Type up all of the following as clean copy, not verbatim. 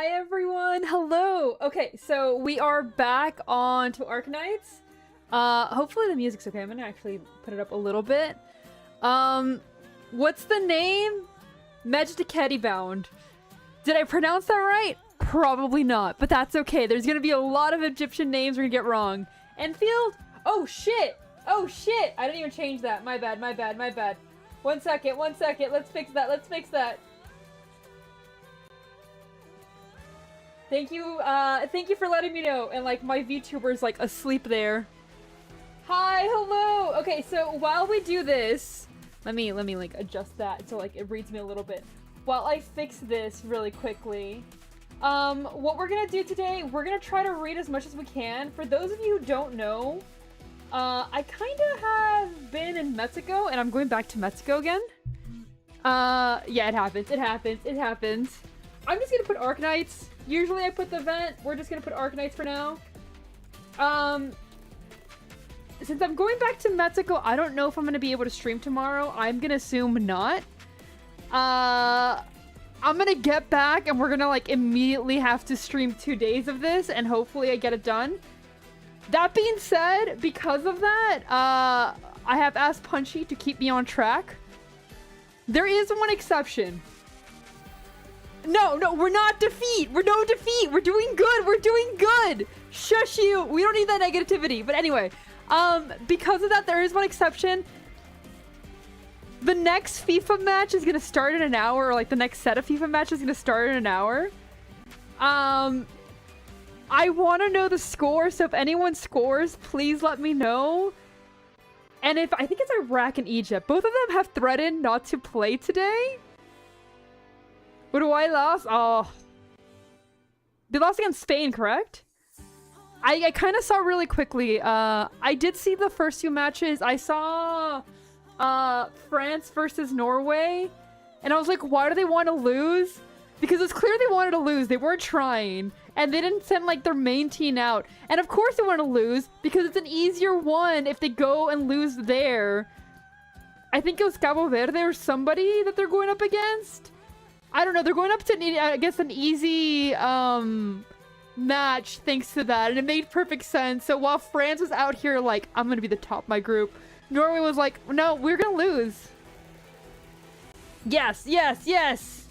Hi everyone, hello! Okay, so we are back on to Arknights. Hopefully the music's okay. I'm gonna actually put it up a little bit. What's the name? MEDJEHTIQEDTI BOUND. Did I pronounce that right? Probably not, but that's okay. There's gonna be a lot of Egyptian names we're gonna get wrong. Enfield? Oh shit! Oh shit! I didn't even change that. My bad, my bad, my bad. 1 second, 1 second. Let's fix that, let's fix that. Thank you for letting me know. And like my VTuber's like asleep there. Hi, hello. Okay, so while we do this, let me like adjust that so like it reads me a little bit. While I fix this really quickly, what we're gonna do today, we're gonna try to read as much as we can. For those of you who don't know, I kind of have been in Mexico, and I'm going back to Mexico again. Yeah, it happens. It happens. It happens. I'm just gonna put Arknights. Usually I put the vent. We're just gonna put Arknights for now. Since I'm going back to Mexico, I don't know if I'm gonna be able to stream tomorrow. I'm gonna assume not. I'm gonna get back and we're gonna like immediately have to stream 2 days of this, and hopefully I get it done. That being said, because of that, I have asked Punchy to keep me on track. There is one exception. No, we're not defeat. We're no defeat. We're doing good. We're doing good. Shush you. We don't need that negativity. But anyway, because of that, there is one exception. The next FIFA match is going to start in an hour, or like the next set of FIFA matches is going to start in an hour. I want to know the score, so if anyone scores, please let me know. And if, I think it's Iraq and Egypt. Both of them have threatened not to play today. What do I lost? Oh. They lost against Spain, correct? I kind of saw really quickly. I did see the first 2 matches. I saw France versus Norway. And I was like, why do they want to lose? Because it's clear they wanted to lose. They weren't trying. And they didn't send like their main team out. And of course they want to lose because it's an easier one if they go and lose there. I think it was Cabo Verde or somebody that they're going up against. I don't know. They're going up to, I guess, an easy match thanks to that. And it made perfect sense. So while France was out here like, I'm going to be the top of my group, Norway was like, no, we're going to lose. Yes, yes, yes.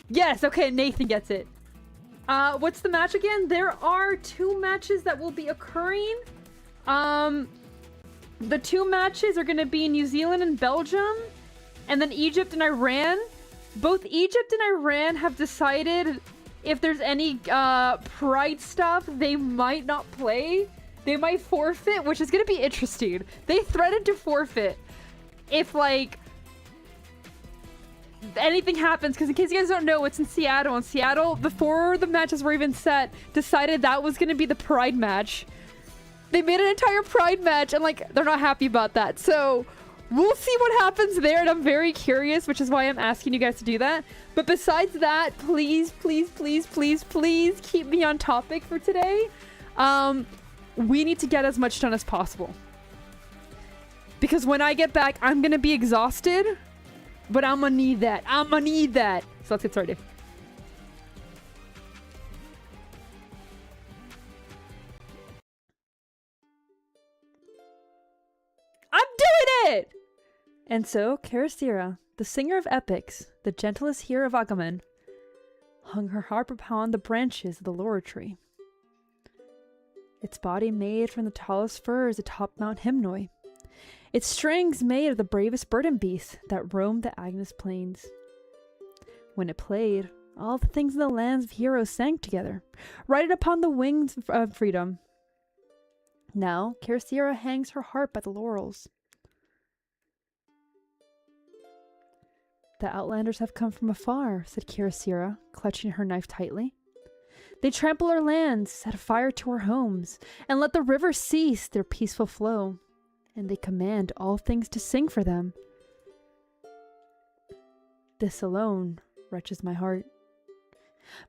Yes, okay, Nathan gets it. What's the match again? There are 2 matches that will be occurring. The 2 matches are going to be New Zealand and Belgium, and then Egypt and Iran. Both Egypt and Iran have decided if there's any pride stuff, they might not play. They might forfeit, which is going to be interesting. They threatened to forfeit if, like, anything happens, because in case you guys don't know, it's in Seattle. And Seattle, before the matches were even set, decided that was going to be the pride match. They made an entire pride match, and, like, they're not happy about that. So we'll see what happens there, and I'm very curious, which is why I'm asking you guys to do that. But besides that, please, please, please, please, please keep me on topic for today. We need to get as much done as possible. Because when I get back, I'm going to be exhausted, but I'm going to need that. I'm going to need that. So let's get started. I'm doing it! And so, Karasira, the singer of epics, the gentlest hero of Agamemnon, hung her harp upon the branches of the laurel tree. Its body made from the tallest firs atop Mount Himnoi. Its strings made of the bravest bird and beast that roamed the Agnes plains. When it played, all the things in the lands of heroes sang together, riding upon the wings of freedom. Now, Karasira hangs her harp at the laurels. The outlanders have come from afar, said Karasira, clutching her knife tightly. They trample our lands, set fire to our homes, and let the rivers cease their peaceful flow. And they command all things to sing for them. This alone wrenches my heart.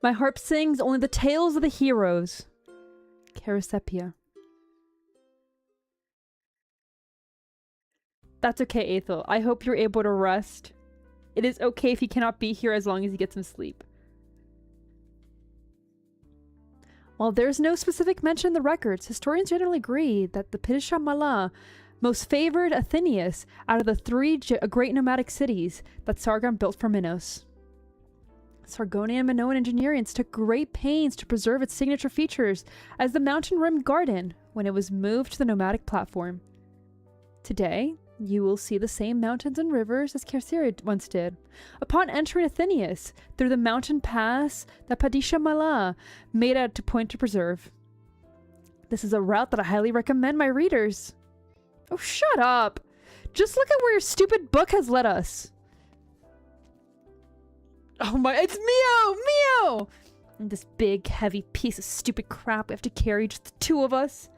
My harp sings only the tales of the heroes. Karasepia. That's okay, Aethel. I hope you're able to rest. It is okay if he cannot be here as long as he gets some sleep. While there's no specific mention in the records, historians generally agree that the Pidisha Mala most favored Athenius out of the three great nomadic cities that Sargon built for Minos. Sargonian and Minoan engineers took great pains to preserve its signature features as the mountain-rimmed garden when it was moved to the nomadic platform. Today, you will see the same mountains and rivers as Kersyra once did. Upon entering Athenius through the mountain pass that Padisha Mala made out to point to preserve. This is a route that I highly recommend my readers. Oh, shut up! Just look at where your stupid book has led us. Oh my, it's Mio! And this big, heavy piece of stupid crap we have to carry, just the two of us.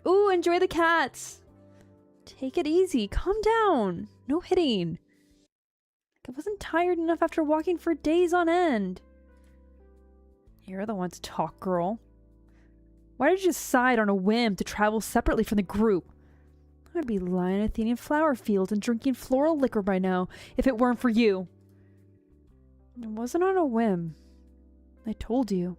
Ooh, enjoy the cats. Take it easy. Calm down. No hitting. I wasn't tired enough after walking for days on end. You're the one to talk, girl. Why did you decide on a whim to travel separately from the group? I'd be lying in Athenian flower fields and drinking floral liquor by now if it weren't for you. It wasn't on a whim. I told you.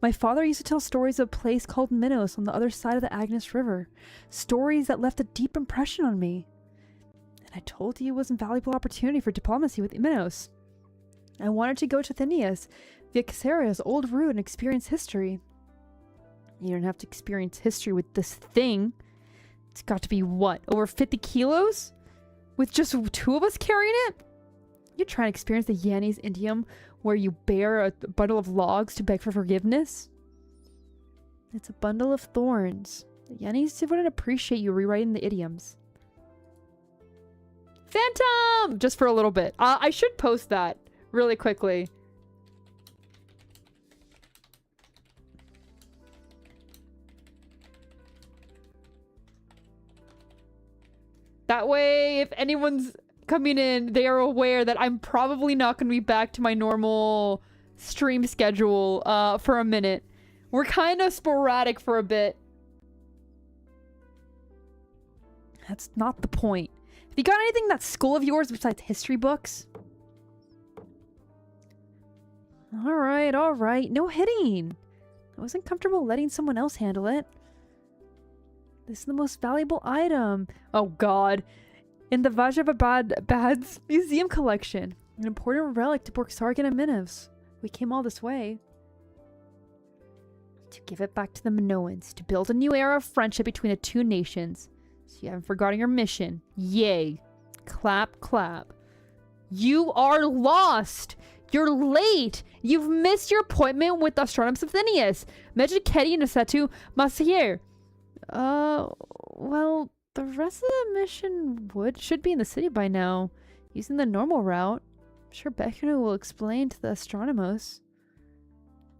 My father used to tell stories of a place called Minos on the other side of the Agnes River. Stories that left a deep impression on me. And I told you it was a valuable opportunity for diplomacy with Minos. I wanted to go to Athenius via Caesaria's old route and experience history. You don't have to experience history with this thing. It's got to be, what, over 50 kilos? With just two of us carrying it? You're trying to experience the Yanni's idiom where you bear a bundle of logs to beg for forgiveness? It's a bundle of thorns. The Yannis wouldn't appreciate you rewriting the idioms. Phantom! Just for a little bit. I should post that really quickly. That way, if anyone's coming in, they are aware that I'm probably not going to be back to my normal stream schedule for a minute. We're kind of sporadic for a bit. That's not the point. Have you got anything in that school of yours besides history books? Alright, alright. No hitting. I wasn't comfortable letting someone else handle it. This is the most valuable item. Oh god. In the Vajrabad's museum collection. An important relic to both Sargon and Minos. We came all this way. To give it back to the Minoans. To build a new era of friendship between the two nations. So you haven't forgotten your mission. Yay. Clap, clap. You are lost! You're late! You've missed your appointment with Astronomist Athenius! Medjehtiqedti Boundu Masier. Well, the rest of the mission should be in the city by now, using the normal route. I'm sure Bekhnu will explain to the astronomos.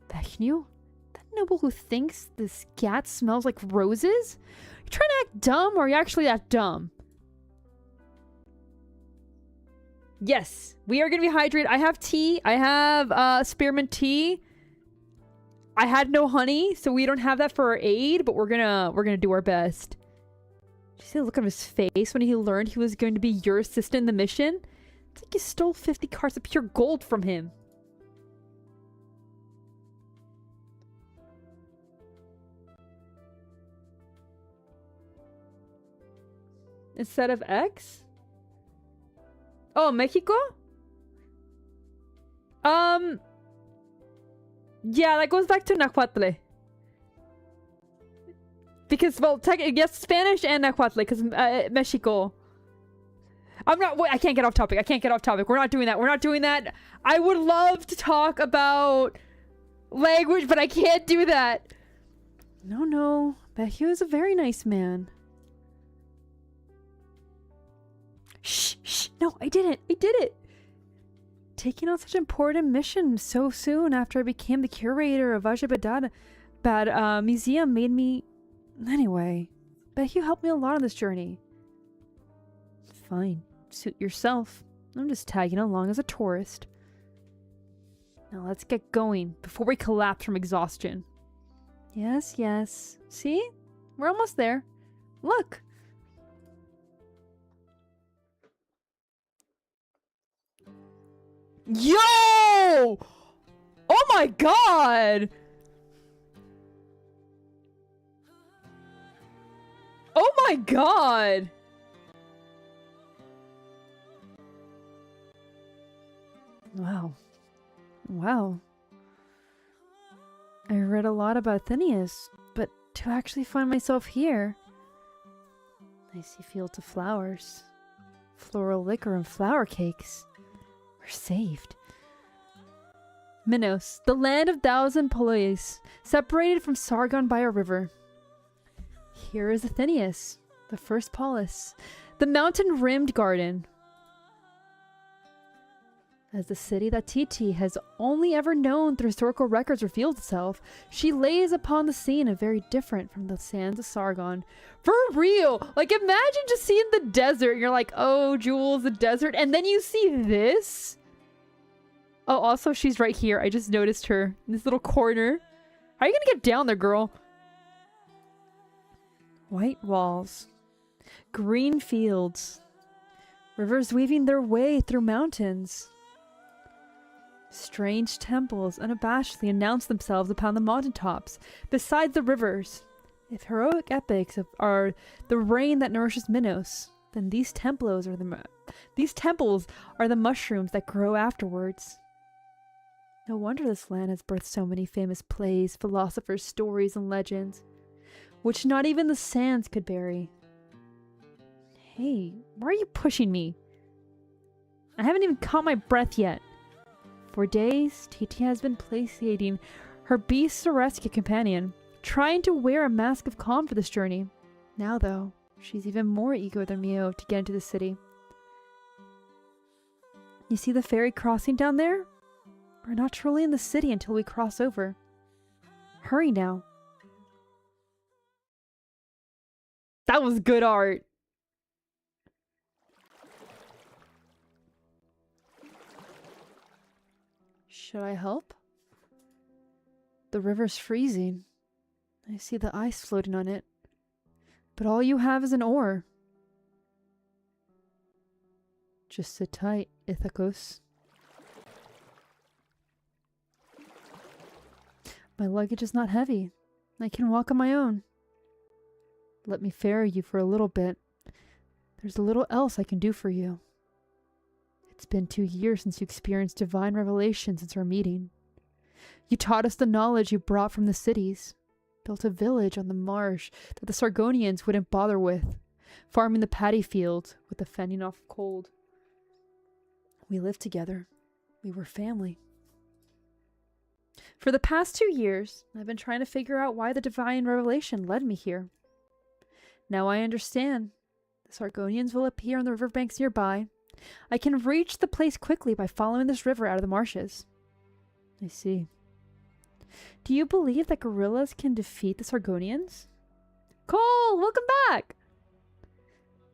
Bekhnu? That noble who thinks this cat smells like roses? You trying to act dumb, or are you actually that dumb? Yes, we are gonna be hydrated. I have tea. I have spearmint tea. I had no honey, so we don't have that for our aid, but we're gonna do our best. Did you see the look on his face when he learned he was going to be your assistant in the mission? It's like you stole 50 carts of pure gold from him. Instead of X? Oh, Mexico? Yeah, that goes back to Nahuatl. Because, well, yes, Spanish and Nahuatl, because Mexico. Wait, I can't get off topic. I can't get off topic. We're not doing that. We're not doing that. I would love to talk about language, but I can't do that. No. Bekhnu is a very nice man. Shh. No, I did it. Taking on such an important mission so soon after I became the curator of Vajrabad museum made me... Anyway, Bekhnu helped me a lot on this journey. Fine, suit yourself. I'm just tagging along as a tourist. Now let's get going before we collapse from exhaustion. Yes. See? We're almost there. Look! Yo! Oh my god! Oh my god! Wow. Wow. I read a lot about Athenius, but to actually find myself here... I see fields of flowers, floral liquor and flower cakes. We're saved. Minos, the land of thousand Polis, separated from Sargon by a river. Here is Athenius, the first polis, the mountain-rimmed garden. As the city that TT has only ever known through historical records reveals itself, she lays upon the scene a very different from the sands of Sargon. For real! Like, imagine just seeing the desert and you're like, oh, Jules, the desert, and then you see this? Oh, also, she's right here. I just noticed her in this little corner. How are you gonna get down there, girl? White walls. Green fields. Rivers weaving their way through mountains. Strange temples unabashedly announce themselves upon the mountaintops, beside the rivers. If heroic epics are the rain that nourishes Minos, then these temples are the mushrooms that grow afterwards. No wonder this land has birthed so many famous plays, philosophers, stories, and legends, which not even the sands could bury. Hey, why are you pushing me? I haven't even caught my breath yet. For days, TT has been placating her beast-rescue companion, trying to wear a mask of calm for this journey. Now, though, she's even more eager than Mio to get into the city. You see the ferry crossing down there? We're not truly in the city until we cross over. Hurry now. That was good art. Should I help? The river's freezing. I see the ice floating on it. But all you have is an oar. Just sit tight, Ithacos. My luggage is not heavy. I can walk on my own. Let me ferry you for a little bit. There's a little else I can do for you. It's been 2 years since you experienced divine revelation since our meeting. You taught us the knowledge you brought from the cities, built a village on the marsh that the Sargonians wouldn't bother with, farming the paddy field with the fending off cold. We lived together. We were family. For the past 2 years, I've been trying to figure out why the divine revelation led me here. Now I understand. The Sargonians will appear on the riverbanks nearby. I can reach the place quickly by following this river out of the marshes. I see. Do you believe that gorillas can defeat the Sargonians? Cole, welcome back!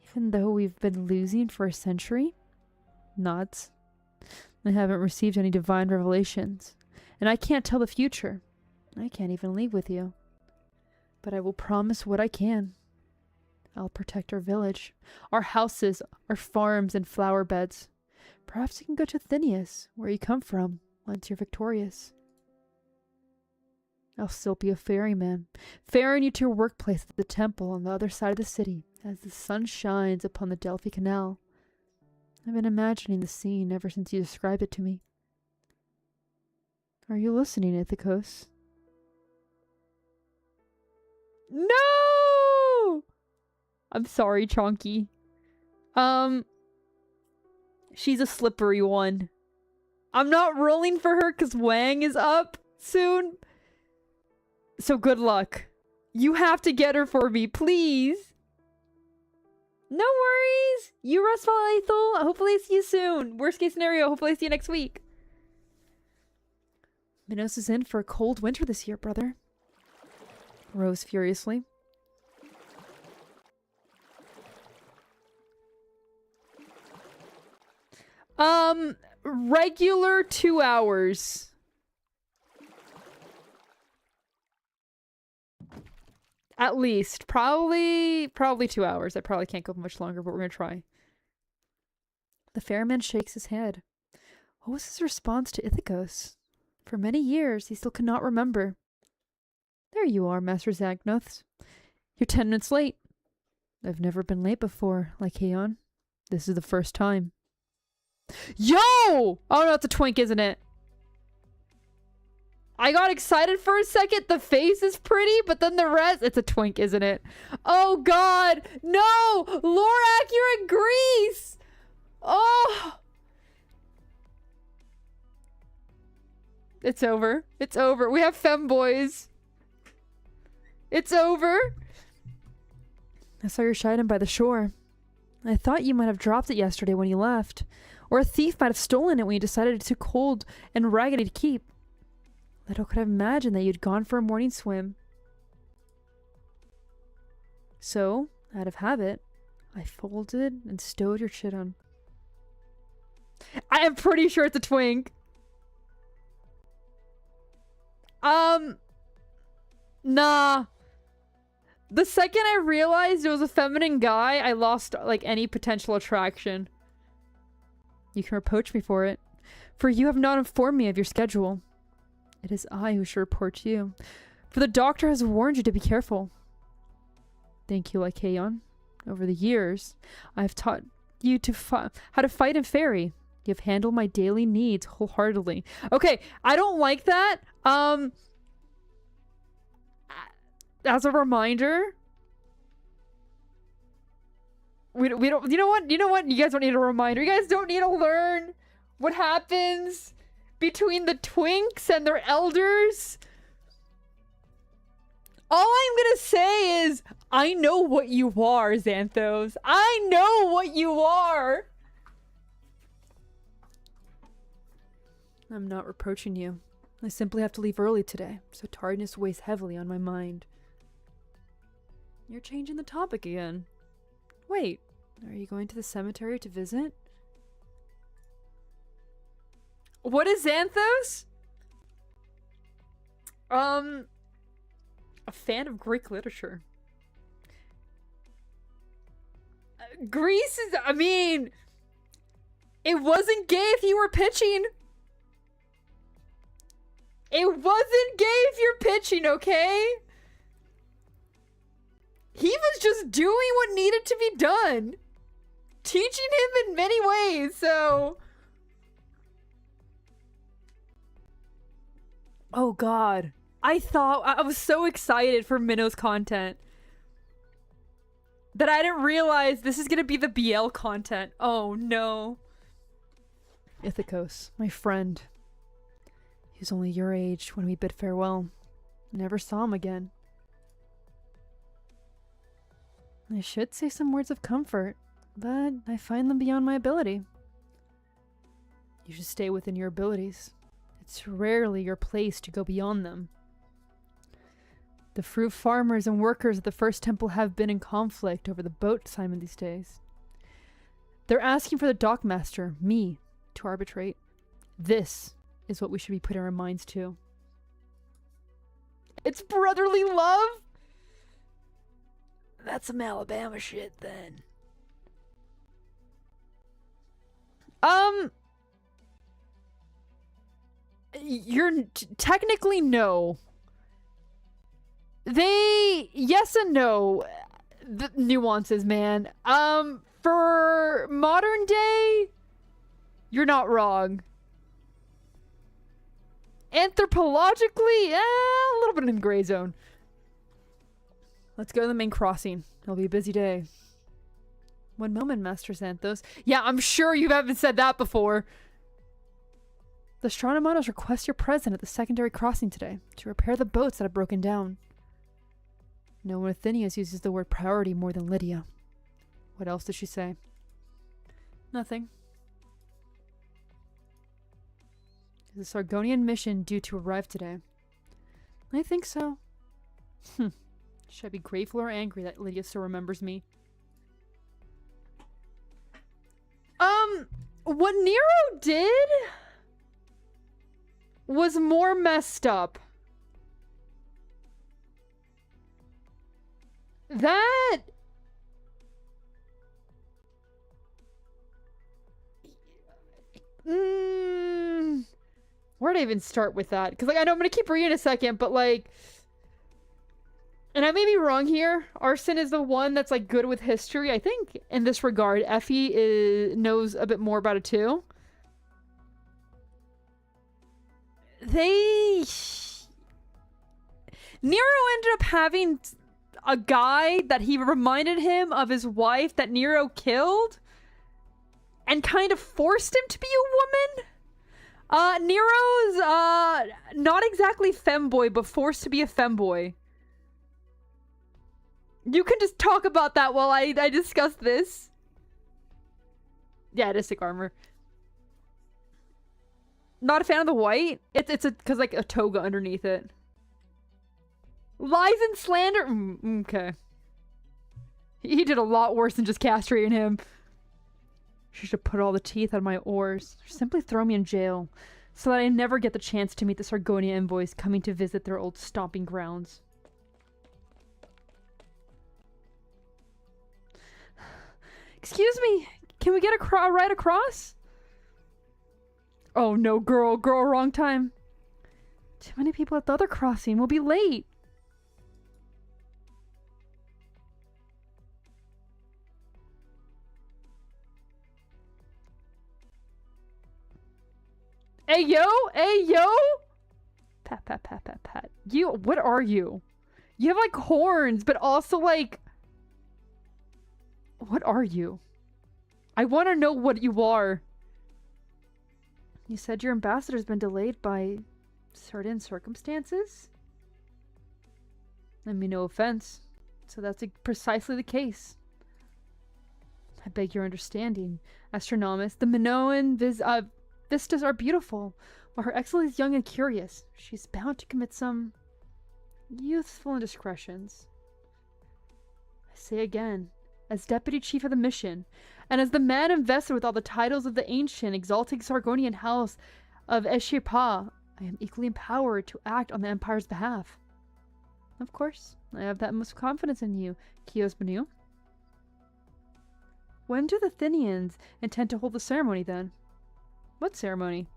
Even though we've been losing for a century? Nods. I haven't received any divine revelations, and I can't tell the future. I can't even leave with you. But I will promise what I can. I'll protect our village, our houses, our farms and flower beds. Perhaps you can go to Athenius, where you come from, once you're victorious. I'll still be a ferryman, ferrying you to your workplace at the temple on the other side of the city as the sun shines upon the Delphi Canal. I've been imagining the scene ever since you described it to me. Are you listening, Ithacos? No! I'm sorry, Chonky. She's a slippery one. I'm not rolling for her because Wang is up soon. So good luck. You have to get her for me, please. No worries. You rest well, Ethel. Hopefully I see you soon. Worst case scenario, hopefully I see you next week. Minos is in for a cold winter this year, brother. Rose furiously. Regular 2 hours. At least. Probably 2 hours. I probably can't go much longer, but we're gonna try. The ferryman shakes his head. What was his response to Ithacos? For many years, he still could not remember. There you are, Master Xanthos. You're 10 minutes late. I've never been late before, like Heian. This is the first time. Yo! Oh no, it's a twink, isn't it? I got excited for a second. The face is pretty, but then the rest... It's a twink, isn't it? Oh god! No! Lorak, you're in Greece! Oh! It's over. It's over. We have femboys. It's over. I saw your Shiden by the shore. I thought you might have dropped it yesterday when you left. Or a thief might have stolen it when you decided it's too cold and raggedy to keep. Little could have imagined that you'd gone for a morning swim. So, out of habit, I folded and stowed your shit on. I am pretty sure it's a twink. Nah. The second I realized it was a feminine guy, I lost, like, any potential attraction. You can reproach me for it, for you have not informed me of your schedule. It is I who should report you, for the doctor has warned you to be careful. Thank you, Lycaon. Over the years, I have taught you to how to fight in fairy. You have handled my daily needs wholeheartedly. Okay, I don't like that. As a reminder, we don't, you know what? You guys don't need a reminder. You guys don't need to learn what happens between the twinks and their elders. All I'm gonna say is, I know what you are, Xanthos. I know what you are. I'm not reproaching you. I simply have to leave early today, so tardiness weighs heavily on my mind. You're changing the topic again. Wait, are you going to the cemetery to visit? What is Xanthos? A fan of Greek literature. Greece is, I mean, it wasn't gay if you were pitching. It wasn't gay if you're pitching, okay? He was just doing what needed to be done. Teaching him in many ways, so... Oh god. I was so excited for Minnow's content that I didn't realize this is gonna be the BL content. Oh no. Ithacos, my friend. He was only your age when we bid farewell. Never saw him again. I should say some words of comfort, but I find them beyond my ability. You should stay within your abilities. It's rarely your place to go beyond them. The fruit farmers and workers of the First Temple have been in conflict over the boat assignment these days. They're asking for the dockmaster, me, to arbitrate. This is what we should be putting our minds to. It's brotherly love? That's some Alabama shit, then. You're technically no. Yes and no. The nuances, man. For modern day, you're not wrong. Anthropologically, a little bit in the gray zone. Let's go to the main crossing. It'll be a busy day. One moment, Master Xanthos. Yeah, I'm sure you haven't said that before. The Stratomanos request your presence at the secondary crossing today to repair the boats that have broken down. No one with Athenius uses the word priority more than Lydia. What else did she say? Nothing. Is the Sargonian mission due to arrive today? I think so. Should I be grateful or angry that Lydia still remembers me? What Nero did was more messed up. That... Where do I even start with that? Because, like, I know I'm going to keep reading in a second, but, like... And I may be wrong here. Arson is the one that's, like, good with history. I think, in this regard, Effie knows a bit more about it, too. Nero ended up having a guy that he reminded him of his wife that Nero killed and kind of forced him to be a woman. Nero's not exactly femboy, but forced to be a femboy. You can just talk about that while I discuss this. Yeah, it is sick armor. Not a fan of the white. It's because like a toga underneath it. Lies and slander. Okay. He did a lot worse than just castrating him. She should put all the teeth out of my oars. Or simply throw me in jail, so that I never get the chance to meet the Sargonia envoys coming to visit their old stomping grounds. Excuse me, can we get a ride across? Oh no, girl, wrong time. Too many people at the other crossing, we'll be late. Hey yo, pat pat pat pat pat. You, what are you? You have like horns, but also like, what are you? I want to know what you are. You said your ambassador's been delayed by certain circumstances? I mean, no offense. So that's precisely the case. I beg your understanding, Astronomus. The Minoan vistas are beautiful, while Her Excellency is young and curious. She's bound to commit some youthful indiscretions. I say again, as Deputy Chief of the Mission, and as the man invested with all the titles of the ancient, exalting Sargonian house of Eshirpa, I am equally empowered to act on the Empire's behalf. Of course, I have that much confidence in you, Kios Manu. When do the Athenians intend to hold the ceremony, then? What ceremony?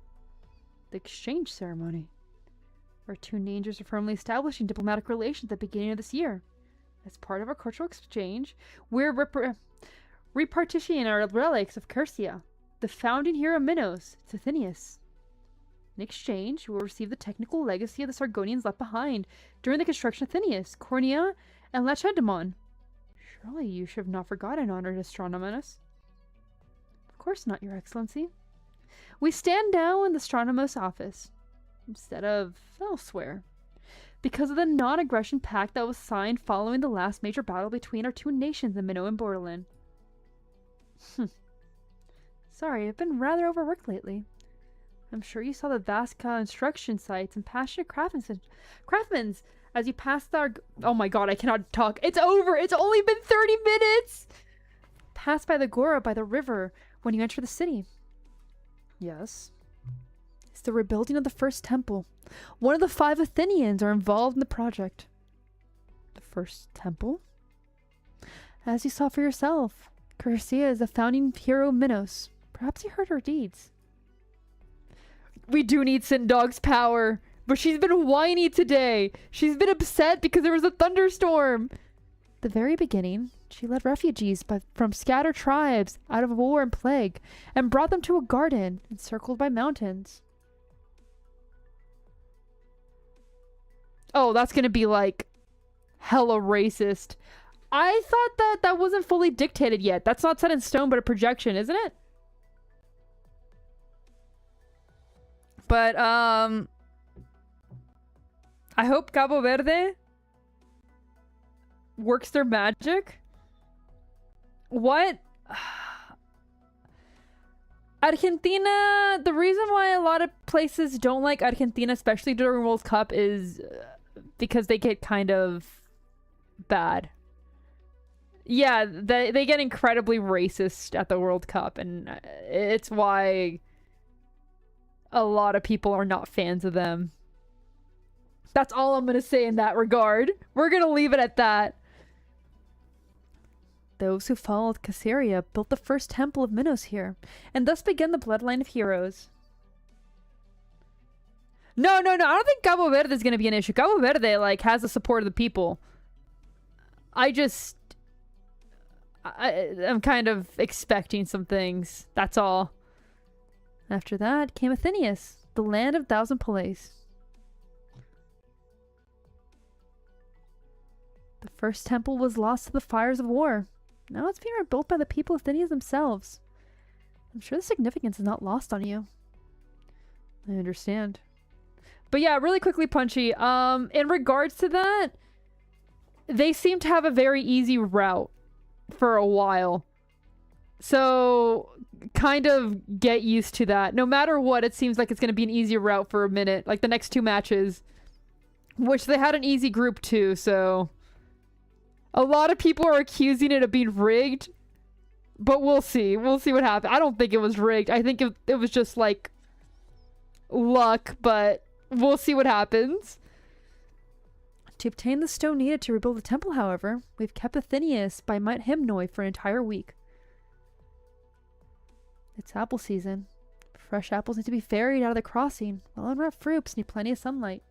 The exchange ceremony. Our two nations are firmly establishing diplomatic relations at the beginning of this year. As part of our cultural exchange, we're repartitioning our relics of Cursia, the founding hero Minos, to Athenius. In exchange, we will receive the technical legacy of the Sargonians left behind during the construction of Athenius, Cornea, and Lacedaemon. Surely you should have not forgotten, honored Astronomus. Of course not, Your Excellency. We stand now in the Astronomos office, instead of elsewhere, because of the non-aggression pact that was signed following the last major battle between our two nations in Minnow and Borderland. Sorry, I've been rather overworked lately. I'm sure you saw the vast construction sites and passionate craftsmen as you passed our... Oh my god, I cannot talk. It's over! It's only been 30 minutes! Passed by the Gora by the river when you enter the city. Yes. It's the rebuilding of the first temple. One of the 5 Athenians are involved in the project. The first temple? As you saw for yourself, Cursia is the founding hero Minos. Perhaps you heard her deeds. We do need Sindog's power, but she's been whiny today. She's been upset because there was a thunderstorm. At the very beginning, she led refugees from scattered tribes out of war and plague and brought them to a garden encircled by mountains. Oh, that's gonna be like hella racist. I thought that wasn't fully dictated yet. That's not set in stone, but a projection, isn't it? But, I hope Cabo Verde works their magic. What? Argentina, the reason why a lot of places don't like Argentina, especially during World Cup, is because they get kind of bad. Yeah, they get incredibly racist at the World Cup, and it's why a lot of people are not fans of them. That's all I'm going to say in that regard. We're going to leave it at that. Those who followed Caesarea built the first temple of Minos here, and thus began the bloodline of heroes. No, no, no. I don't think Cabo Verde is going to be an issue. Cabo Verde, like, has the support of the people. I'm kind of expecting some things. That's all. After that came Athenius, the land of thousand palace. The first temple was lost to the fires of war. Now it's being rebuilt by the people of Athenians themselves. I'm sure the significance is not lost on you. I understand. But yeah, really quickly, Punchy. In regards to that, they seem to have a very easy route for a while. So, kind of get used to that. No matter what, it seems like it's going to be an easy route for a minute. Like the next 2 matches. Which they had an easy group too, so... A lot of people are accusing it of being rigged. But we'll see. We'll see what happens. I don't think it was rigged. I think it was just like... luck, but we'll see what happens. To obtain the stone needed to rebuild the temple, however, we've kept Athenius by Mount Hymnoi for an entire week. It's apple season. Fresh apples need to be ferried out of the crossing, while unwrapped fruits need plenty of sunlight.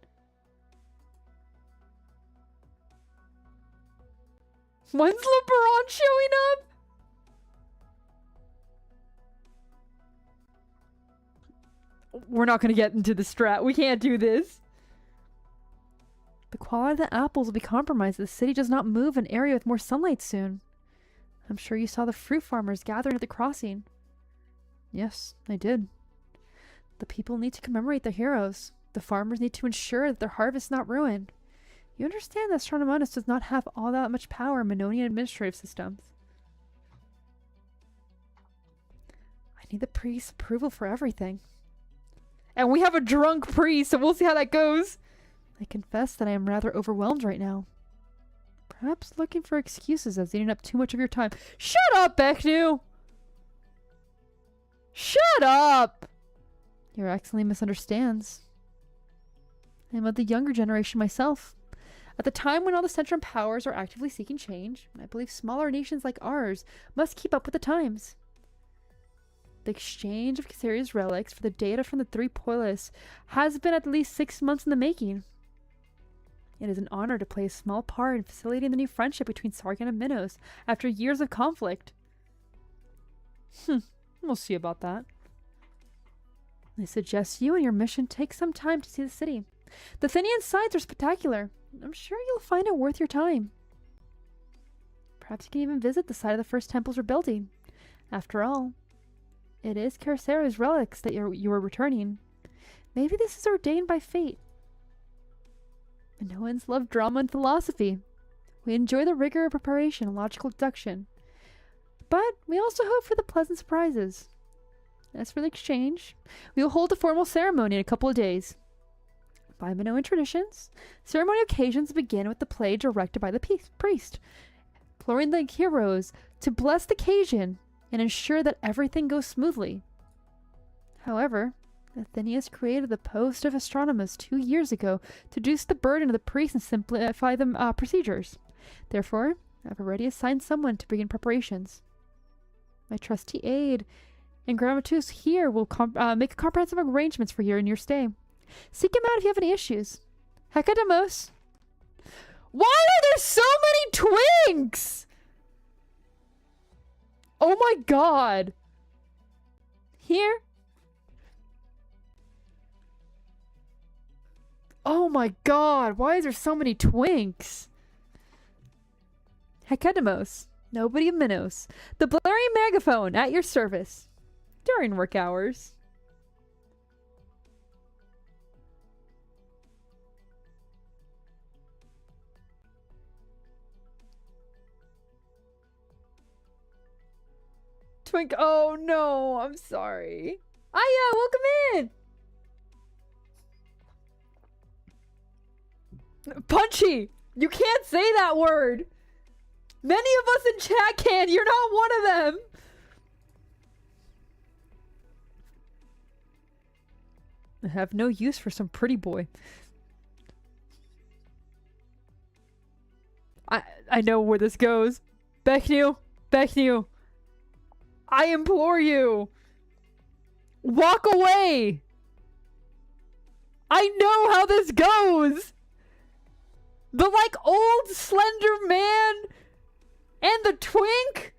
When's LeBron showing up? We're not going to get into the strat. We can't do this. The quality of the apples will be compromised if the city does not move an area with more sunlight soon. I'm sure you saw the fruit farmers gathering at the crossing. Yes, I did. The people need to commemorate their heroes. The farmers need to ensure that their harvest is not ruined. You understand that Astronomonus does not have all that much power in Mannonian administrative systems. I need the priest's approval for everything. And we have a drunk priest, so we'll see how that goes. I confess that I am rather overwhelmed right now. Perhaps looking for excuses as eating up too much of your time. Shut up, Beknu! Shut up! Your Excellency misunderstands. I am of the younger generation myself. At the time when all the Centrum powers are actively seeking change, I believe smaller nations like ours must keep up with the times. The exchange of Caesarius relics for the data from the 3 polis has been at least 6 months in the making. It is an honor to play a small part in facilitating the new friendship between Sargon and Minos after years of conflict. We'll see about that. I suggest you and your mission take some time to see the city. The Athenian sites are spectacular. I'm sure you'll find it worth your time. Perhaps you can even visit the site of the first temples we're building. After all, it is Caesarius relics that you are returning. Maybe this is ordained by fate. Minoans love drama and philosophy. We enjoy the rigor of preparation and logical deduction. But we also hope for the pleasant surprises. As for the exchange, we will hold a formal ceremony in a couple of days. By Minoan traditions, ceremonial occasions begin with the play directed by the priest, imploring the heroes to bless the occasion and ensure that everything goes smoothly. However, Athenius created the post of astronomers 2 years ago to reduce the burden of the priests and simplify the procedures. Therefore, I've already assigned someone to begin preparations. My trusty aide and Grammatus here will make comprehensive arrangements for you in your stay. Seek him out if you have any issues. Hecademos. Why are there so many twinks? Oh my god. Here. Oh my god, why is there so many twinks? Hecademos. Nobody of Minos. The blaring megaphone at your service. During work hours. Twink. Oh no, I'm sorry. Aya, welcome in. Punchy, you can't say that word. Many of us in chat can. You're not one of them. I have no use for some pretty boy. I know where this goes. Beknu, Beknu. I implore you. Walk away. I know how this goes! The, like, old slender man and the twink?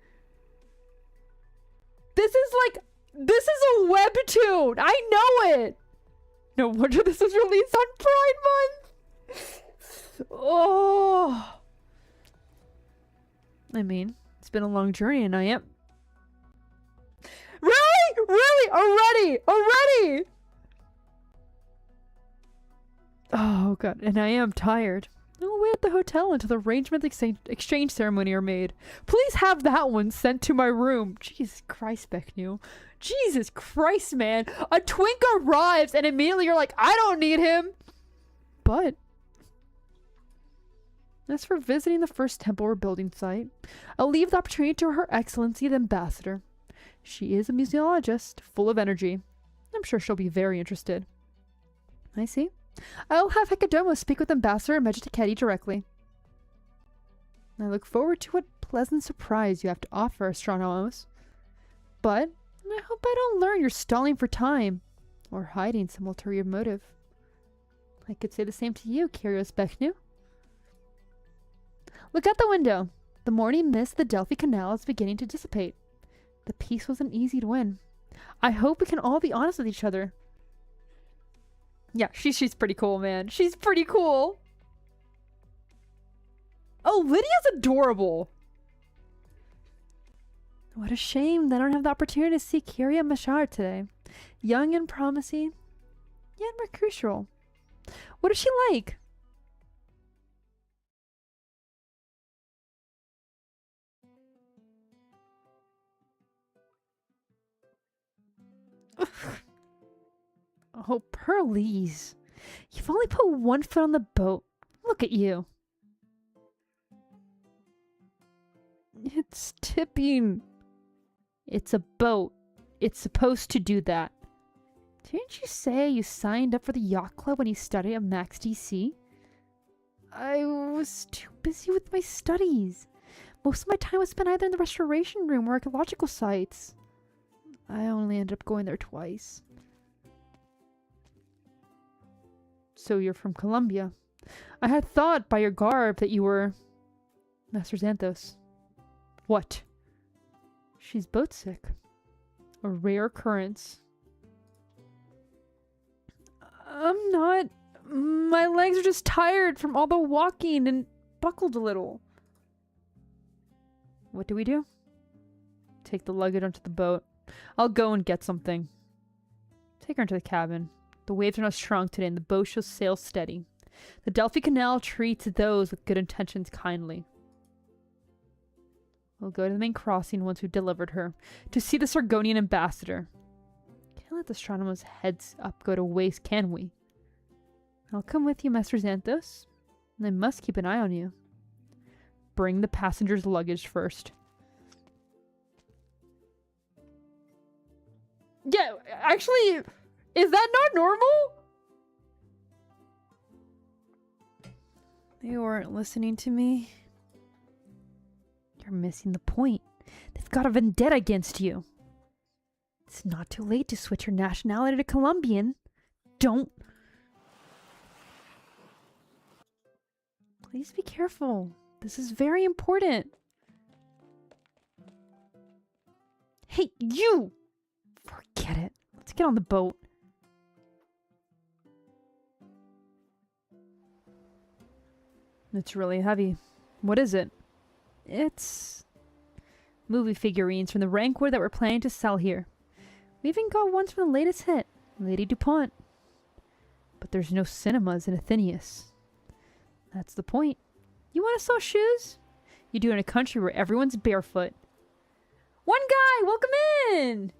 This is a webtoon! I know it! No wonder this was released on Pride Month! Oh... I mean, it's been a long journey and I am... Really? Really? Already? Oh god, and I am tired. I'll wait at the hotel until the arrangement exchange ceremony are made. Please have that one sent to my room. Jesus Christ, Becknew. Jesus Christ, man. A twink arrives and immediately you're like, I don't need him. But... as for visiting the first temple or building site, I'll leave the opportunity to Her Excellency the Ambassador. She is a museologist, full of energy. I'm sure she'll be very interested. I see. I'll have Hecadomo speak with Ambassador Medjehtiqedi directly. I look forward to what pleasant surprise you have to offer, Astronomos. But I hope I don't learn you're stalling for time, or hiding some ulterior motive. I could say the same to you, Kyrios Becknew. Look out the window. The morning mist of the Delphi Canal is beginning to dissipate. The peace wasn't easy to win. I hope we can all be honest with each other. Yeah, she's pretty cool, man. She's pretty cool. Oh, Lydia's adorable. What a shame that I don't have the opportunity to see Kyria Mashar today. Young and promising, yet mercurial. What is she like? Oh, Pearlise. You've only put one foot on the boat. Look at you. It's tipping. It's a boat. It's supposed to do that. Didn't you say you signed up for the yacht club when you studied at Max DC? I was too busy with my studies. Most of my time was spent either in the restoration room or archaeological sites. I only ended up going there twice. So you're from Colombia. I had thought by your garb that you were... Master Xanthos. What? She's boat sick. A rare occurrence. I'm not... My legs are just tired from all the walking and buckled a little. What do we do? Take the luggage onto the boat. I'll go and get something. Take her into the cabin. The waves are now strong today and the boat shall sail steady. The Delphi Canal treats those with good intentions kindly. We'll go to the main crossing once we've delivered her, to see the Sargonian ambassador. Can't let the astronomers' heads up go to waste, can we? I'll come with you, Master Xanthos. And I must keep an eye on you. Bring the passenger's luggage first. Yeah, actually, is that not normal? They weren't listening to me. You're missing the point. They've got a vendetta against you. It's not too late to switch your nationality to Colombian. Don't. Please be careful. This is very important. Hey, you! Forget it. Let's get on the boat. It's really heavy. What is it? It's movie figurines from the Rancor that we're planning to sell here. We even got ones from the latest hit, Lady DuPont. But there's no cinemas in Athenius. That's the point. You want to sell shoes? You do in a country where everyone's barefoot. One guy, welcome in!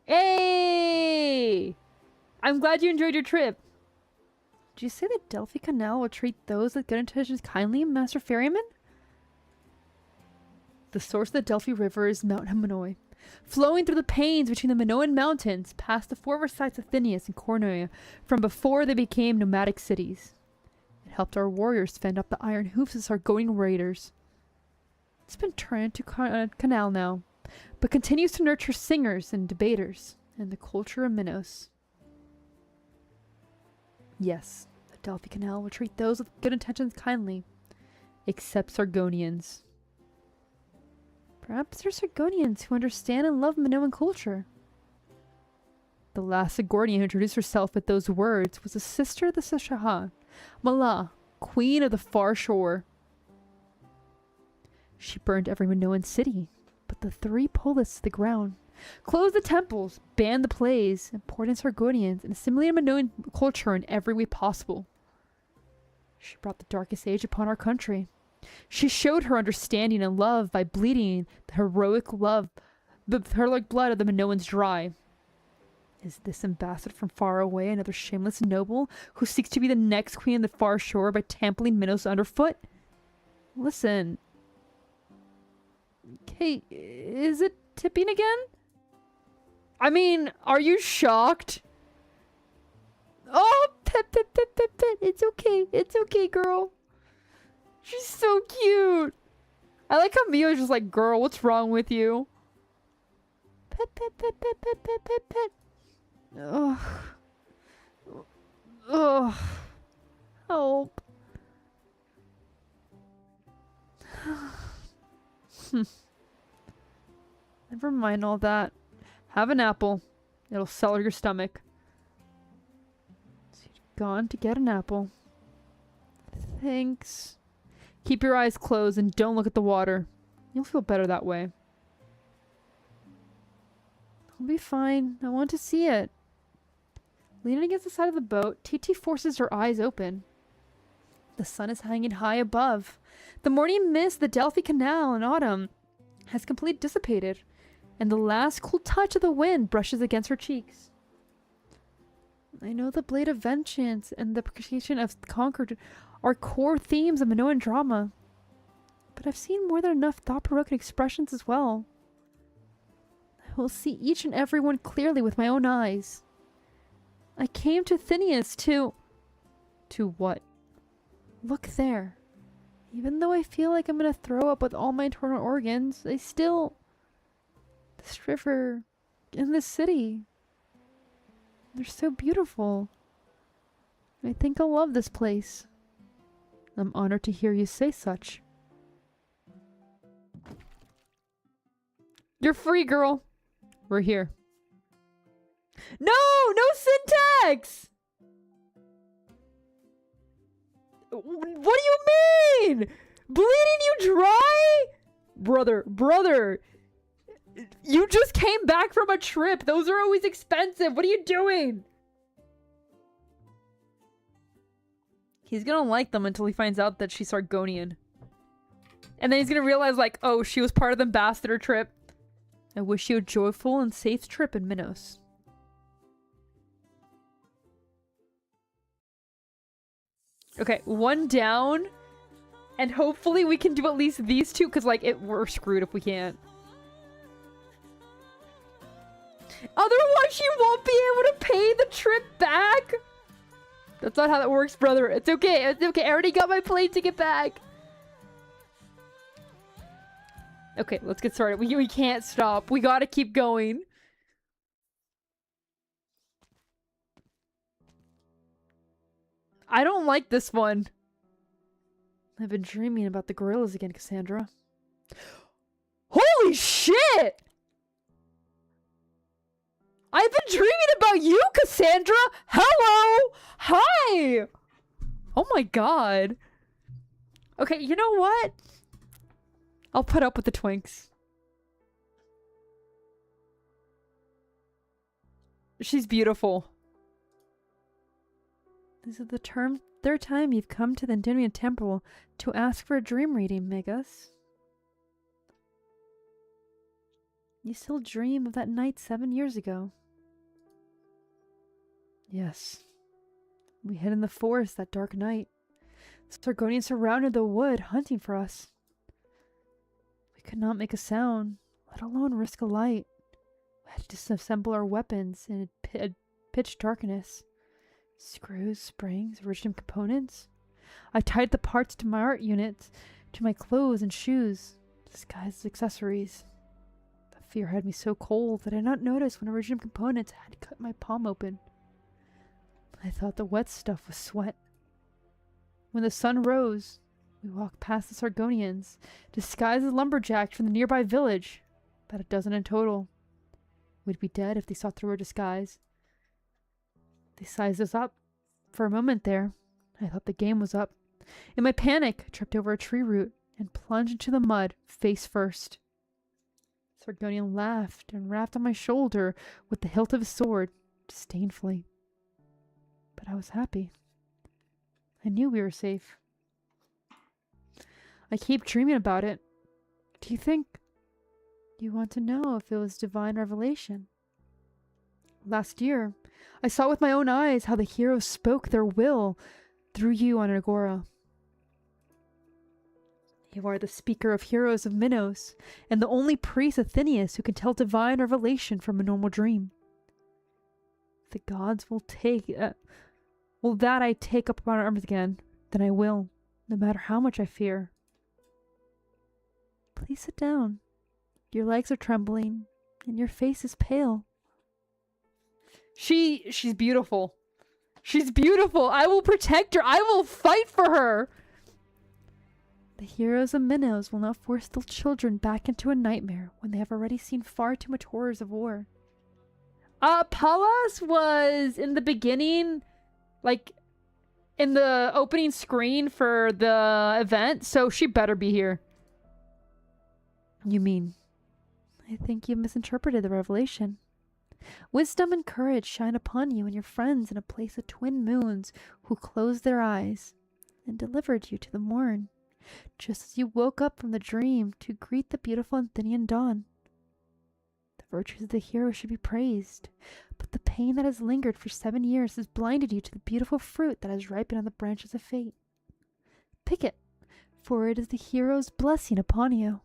Hey! I'm glad you enjoyed your trip. Did you say the Delphi Canal will treat those with good intentions kindly, Master Ferryman? The source of the Delphi River is Mount Hamanoi, flowing through the plains between the Minoan Mountains, past the former sites of Athenius and Cornoia, from before they became nomadic cities. It helped our warriors fend off the iron hoofs of Sargonian raiders. It's been turned into a canal now, but continues to nurture singers and debaters and the culture of Minos. Yes, the Delphi Canal will treat those with good intentions kindly. Except Sargonians. Perhaps they're Sargonians who understand and love Minoan culture. The last Sargonian who introduced herself with those words was a sister of the Sashaha, Mala, queen of the far shore. She burned every Minoan city, but the 3 polis to the ground, closed the temples, banned the plays, and poured in Sargonians and assimilated Minoan culture in every way possible. She brought the darkest age upon our country. She showed her understanding and love by bleeding the heroic blood of the Minoans dry. Is this ambassador from far away another shameless noble who seeks to be the next queen of the far shore by trampling Minos underfoot? Listen. Okay, is it tipping again? I mean, are you shocked? Oh, pet. It's okay. It's okay, girl. She's so cute. I like how Mio's just like, girl, what's wrong with you? Pet. Ugh. Ugh. Help. Never mind all that. Have an apple. It'll settle your stomach. So you've gone to get an apple. Thanks. Keep your eyes closed and don't look at the water. You'll feel better that way. I'll be fine. I want to see it. Leaning against the side of the boat, TT forces her eyes open. The sun is hanging high above. The morning mist, the Delphi Canal in autumn, has completely dissipated, and the last cool touch of the wind brushes against her cheeks. I know the Blade of Vengeance and the Appreciation of Conquered are core themes of Minoan drama, but I've seen more than enough thought-provoking expressions as well. I will see each and every one clearly with my own eyes. I came to Athenius to... To what? Look there. Even though I feel like I'm gonna throw up with all my internal organs, I still... This river and this city... They're so beautiful. I think I'll love this place. I'm honored to hear you say such. You're free, girl. We're here. No! No syntax! What do you mean? Bleeding you dry? Brother. You just came back from a trip. Those are always expensive. What are you doing? He's gonna like them until he finds out that she's Sargonian. And then he's gonna realize, like, oh, she was part of the ambassador trip. I wish you a joyful and safe trip in Minos. Okay, 1 down. And hopefully we can do at least these 2, because, like, we're screwed if we can't. Otherwise, she won't be able to pay the trip back. That's not how that works, brother. It's okay. It's okay. I already got my plane ticket back. Okay, let's get started. We can't stop. We gotta keep going. I don't like this one. I've been dreaming about the gorillas again, Cassandra. Holy shit! I've been dreaming about you, Cassandra! Hello! Hi! Oh my god. Okay, you know what? I'll put up with the twinks. She's beautiful. This is the third time you've come to the Endymion Temple to ask for a dream reading, Megas. You still dream of that night 7 years ago. Yes. We hid in the forest that dark night. The Sargonians surrounded the wood, hunting for us. We could not make a sound, let alone risk a light. We had to disassemble our weapons in a pitch darkness. Screws, springs, original components. I tied the parts to my art units, to my clothes and shoes, disguised as accessories. The fear had me so cold that I did not notice when original components had cut my palm open. I thought the wet stuff was sweat. When the sun rose, we walked past the Sargonians, disguised as lumberjacks from the nearby village, about a dozen in total. We'd be dead if they saw through our disguise. They sized us up. For a moment there, I thought the game was up. In my panic, I tripped over a tree root and plunged into the mud, face first. The Sargonian laughed and rapped on my shoulder with the hilt of his sword, disdainfully. But I was happy. I knew we were safe. I keep dreaming about it. Do you think you want to know if it was divine revelation? Last year, I saw with my own eyes how the heroes spoke their will through you on Agora. You are the speaker of heroes of Minos, and the only priest Athenius who can tell divine revelation from a normal dream. The gods will take... that I take up my arms again, then I will, no matter how much I fear. Please sit down. Your legs are trembling, and your face is pale. She's beautiful. She's beautiful. I will protect her. I will fight for her. The heroes of Minos will not force the children back into a nightmare when they have already seen far too much horrors of war. Pallas was in the beginning, like in the opening screen for the event, so she better be here. You mean? I think you misinterpreted the revelation. Wisdom and courage shine upon you and your friends in a place of twin moons who closed their eyes and delivered you to the morn, just as you woke up from the dream to greet the beautiful Athenian dawn. The virtues of the hero should be praised, but the pain that has lingered for 7 years has blinded you to the beautiful fruit that has ripened on the branches of fate. Pick it, for it is the hero's blessing upon you.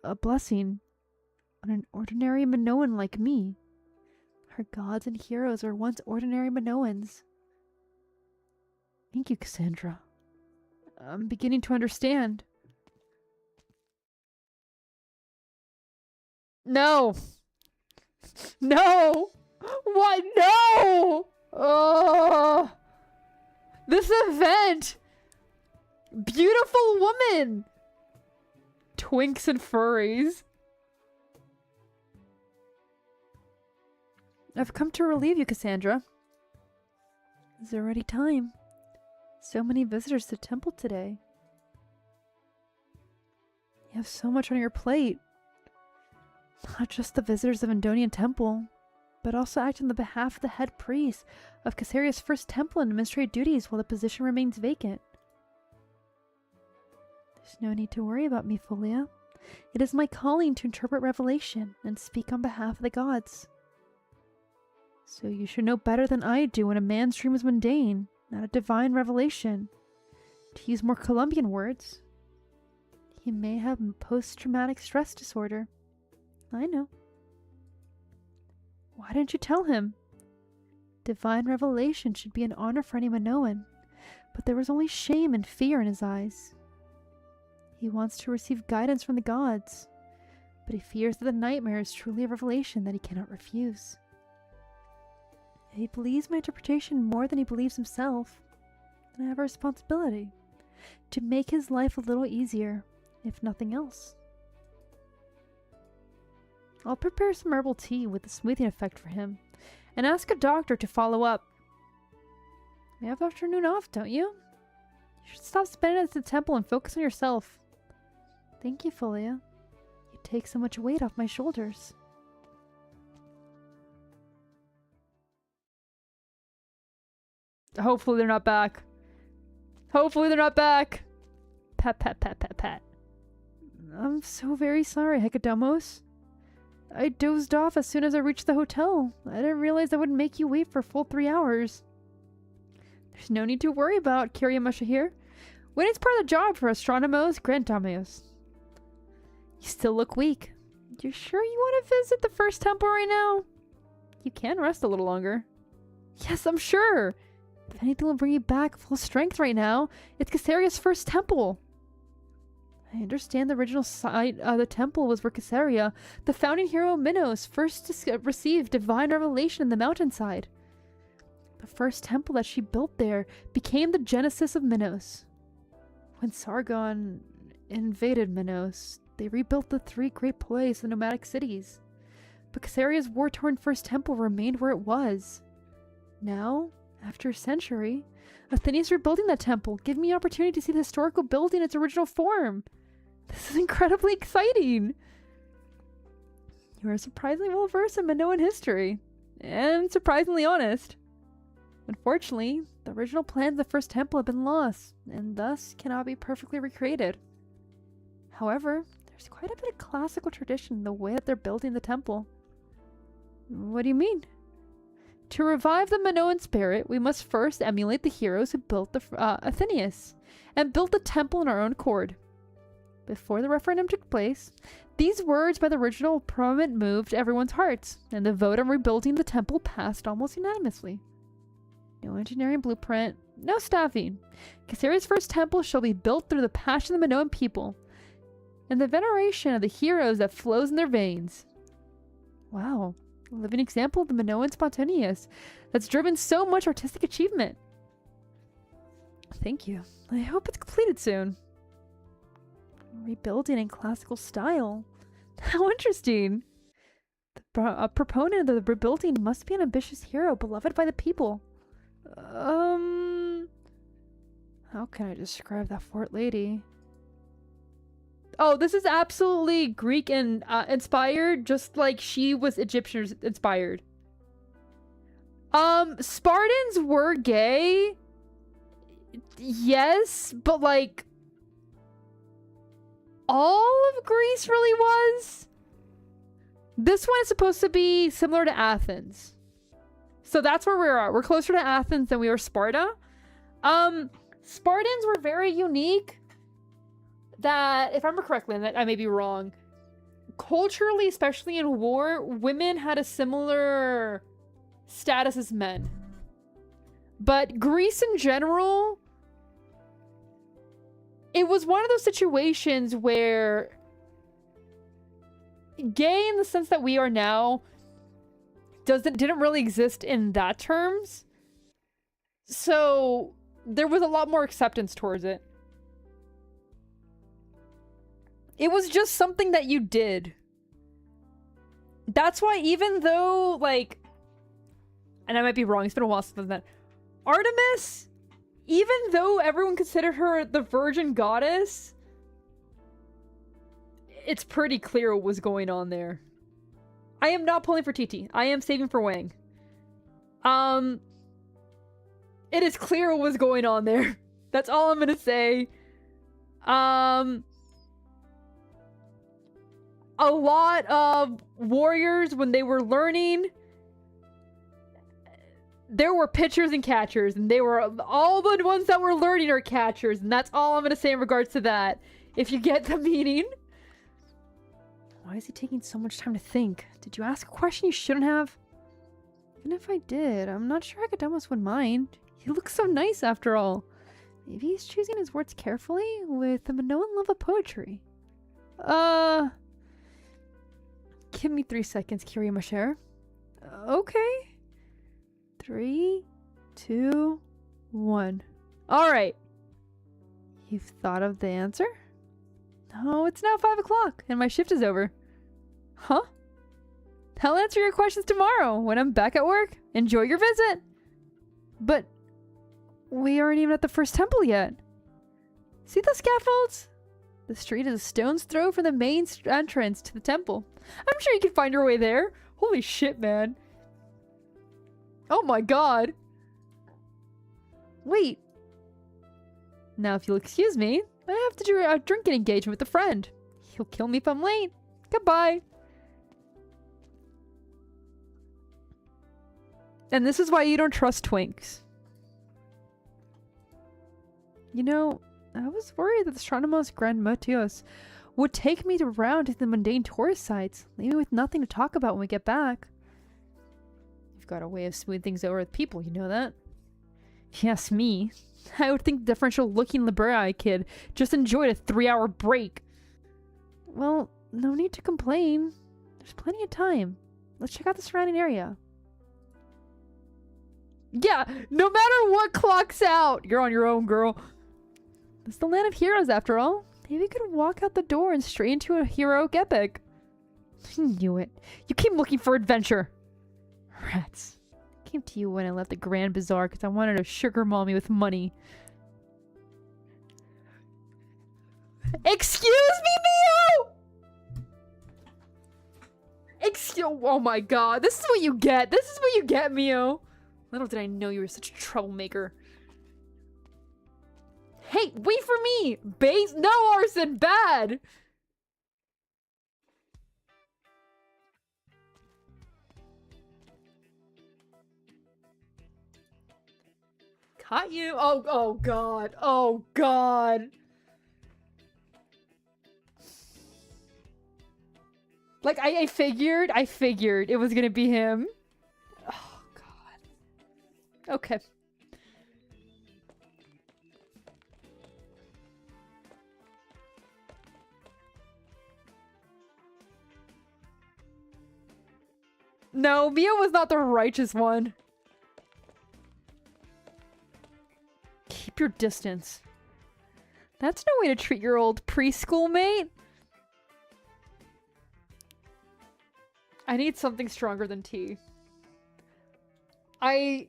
A blessing on an ordinary Minoan like me. Our gods and heroes are once ordinary Minoans. Thank you, Cassandra. I'm beginning to understand. No! No! What? No! Oh! This event! Beautiful woman! Twinks and furries. I've come to relieve you, Cassandra. It's already time. So many visitors to the temple today. You have so much on your plate. Not just the visitors of Endonian Temple, but also act on the behalf of the head priest of Caesaria's first temple and administrative duties while the position remains vacant. There's no need to worry about me, Folia. It is my calling to interpret revelation and speak on behalf of the gods. So you should know better than I do when a man's dream is mundane, not a divine revelation. To use more Colombian words, he may have post-traumatic stress disorder. I know. Why didn't you tell him? Divine revelation should be an honor for any Minoan, but there was only shame and fear in his eyes. He wants to receive guidance from the gods, but he fears that the nightmare is truly a revelation that he cannot refuse. If he believes my interpretation more than he believes himself, then I have a responsibility to make his life a little easier, if nothing else. I'll prepare some herbal tea with a smoothing effect for him, and ask a doctor to follow up. You have afternoon off, don't you? You should stop spending it at the temple and focus on yourself. Thank you, Folia. You take so much weight off my shoulders. Hopefully they're not back. Hopefully they're not back. Pat, pat, pat, pat, pat. I'm so very sorry, Hecadamos. I dozed off as soon as I reached the hotel. I didn't realize I would make you wait for a full 3 hours. There's no need to worry about Kyriamusha here. Waiting's part of the job for Astronomos Grandamios. You still look weak. You sure you want to visit the first temple right now? You can rest a little longer. Yes, I'm sure. If anything will bring you back full strength right now, it's Caesaria's first temple. I understand the original site of the temple was where Caesaria, the founding hero of Minos, first received divine revelation in the mountainside. The first temple that she built there became the genesis of Minos. When Sargon invaded Minos, they rebuilt the 3 great plays, the nomadic cities. But Caesaria's war-torn first temple remained where it was. Now, after a century, Athenia is rebuilding that temple, giving me an opportunity to see the historical building in its original form. This is incredibly exciting. You are surprisingly well versed in Minoan history, and surprisingly honest. Unfortunately, the original plans of the first temple have been lost, and thus cannot be perfectly recreated. However, there's quite a bit of classical tradition in the way that they're building the temple. What do you mean? To revive the Minoan spirit, we must first emulate the heroes who built the Athenius, and built the temple in our own accord. Before the referendum took place, these words by the original proponent moved everyone's hearts, and the vote on rebuilding the temple passed almost unanimously. No engineering blueprint, no staffing. Caesaria's first temple shall be built through the passion of the Minoan people, and the veneration of the heroes that flows in their veins. Wow, a living example of the Minoan spontaneous that's driven so much artistic achievement. Thank you. I hope it's completed soon. Rebuilding in classical style. How interesting. The proponent of the rebuilding must be an ambitious hero beloved by the people. How can I describe that fort lady? Oh, this is absolutely Greek and inspired, just like she was Egyptian inspired. Spartans were gay. Yes, but like all of Greece really was. This one is supposed to be similar to Athens. So that's where we're at. We're closer to Athens than we were Sparta. Spartans were very unique. That, if I remember correctly, and I may be wrong, culturally, especially in war, women had a similar status as men. But Greece in general, it was one of those situations where gay in the sense that we are now didn't really exist in that terms. So there was a lot more acceptance towards it. It was just something that you did. That's why even though, like, and I might be wrong, it's been a while since I've done that. Artemis, even though everyone considered her the virgin goddess, it's pretty clear what was going on there. I am not pulling for TT. I am saving for Wang. It is clear what was going on there. That's all I'm gonna say. A lot of warriors, when they were learning, there were pitchers and catchers, and they were all the ones that were learning are catchers, and that's all I'm going to say in regards to that, if you get the meaning. Why is he taking so much time to think? Did you ask a question you shouldn't have? Even if I did, I'm not sure Academos would mind. He looks so nice after all. Maybe he's choosing his words carefully with a Minoan love of poetry. Give me 3 seconds, Kyrie Masher. Okay. 3, 2, 1. Alright. You've thought of the answer? No, it's now 5 o'clock, and my shift is over. Huh? I'll answer your questions tomorrow, when I'm back at work. Enjoy your visit! But we aren't even at the first temple yet. See the scaffolds? The street is a stone's throw from the main entrance to the temple. I'm sure you can find your way there. Holy shit, man. Oh my god. Wait. Now, if you'll excuse me, I have to do a drinking engagement with a friend. He'll kill me if I'm late. Goodbye. And this is why you don't trust twinks. You know, I was worried that the Astronomos Grand Motios would take me around to the mundane tourist sites, leaving me with nothing to talk about when we get back. You've got a way of smoothing things over with people, you know that? If you ask me, I would think the differential-looking Liberi kid just enjoyed a 3-hour break. Well, no need to complain. There's plenty of time. Let's check out the surrounding area. Yeah, no matter what clocks out, you're on your own, girl. It's the land of heroes, after all. Maybe we could walk out the door and straight into a heroic epic. I knew it. You came looking for adventure. Rats. I came to you when I left the Grand Bazaar because I wanted a sugar mommy with money. Excuse me, Mio! Oh my god. This is what you get. This is what you get, Mio. Little did I know you were such a troublemaker. Hey, wait for me! Base? No arson! Bad! Caught you! Oh god. Oh god. Like, I figured it was gonna be him. Oh god. Okay. No, Mia was not the righteous one. Keep your distance. That's no way to treat your old preschool mate. I need something stronger than tea. I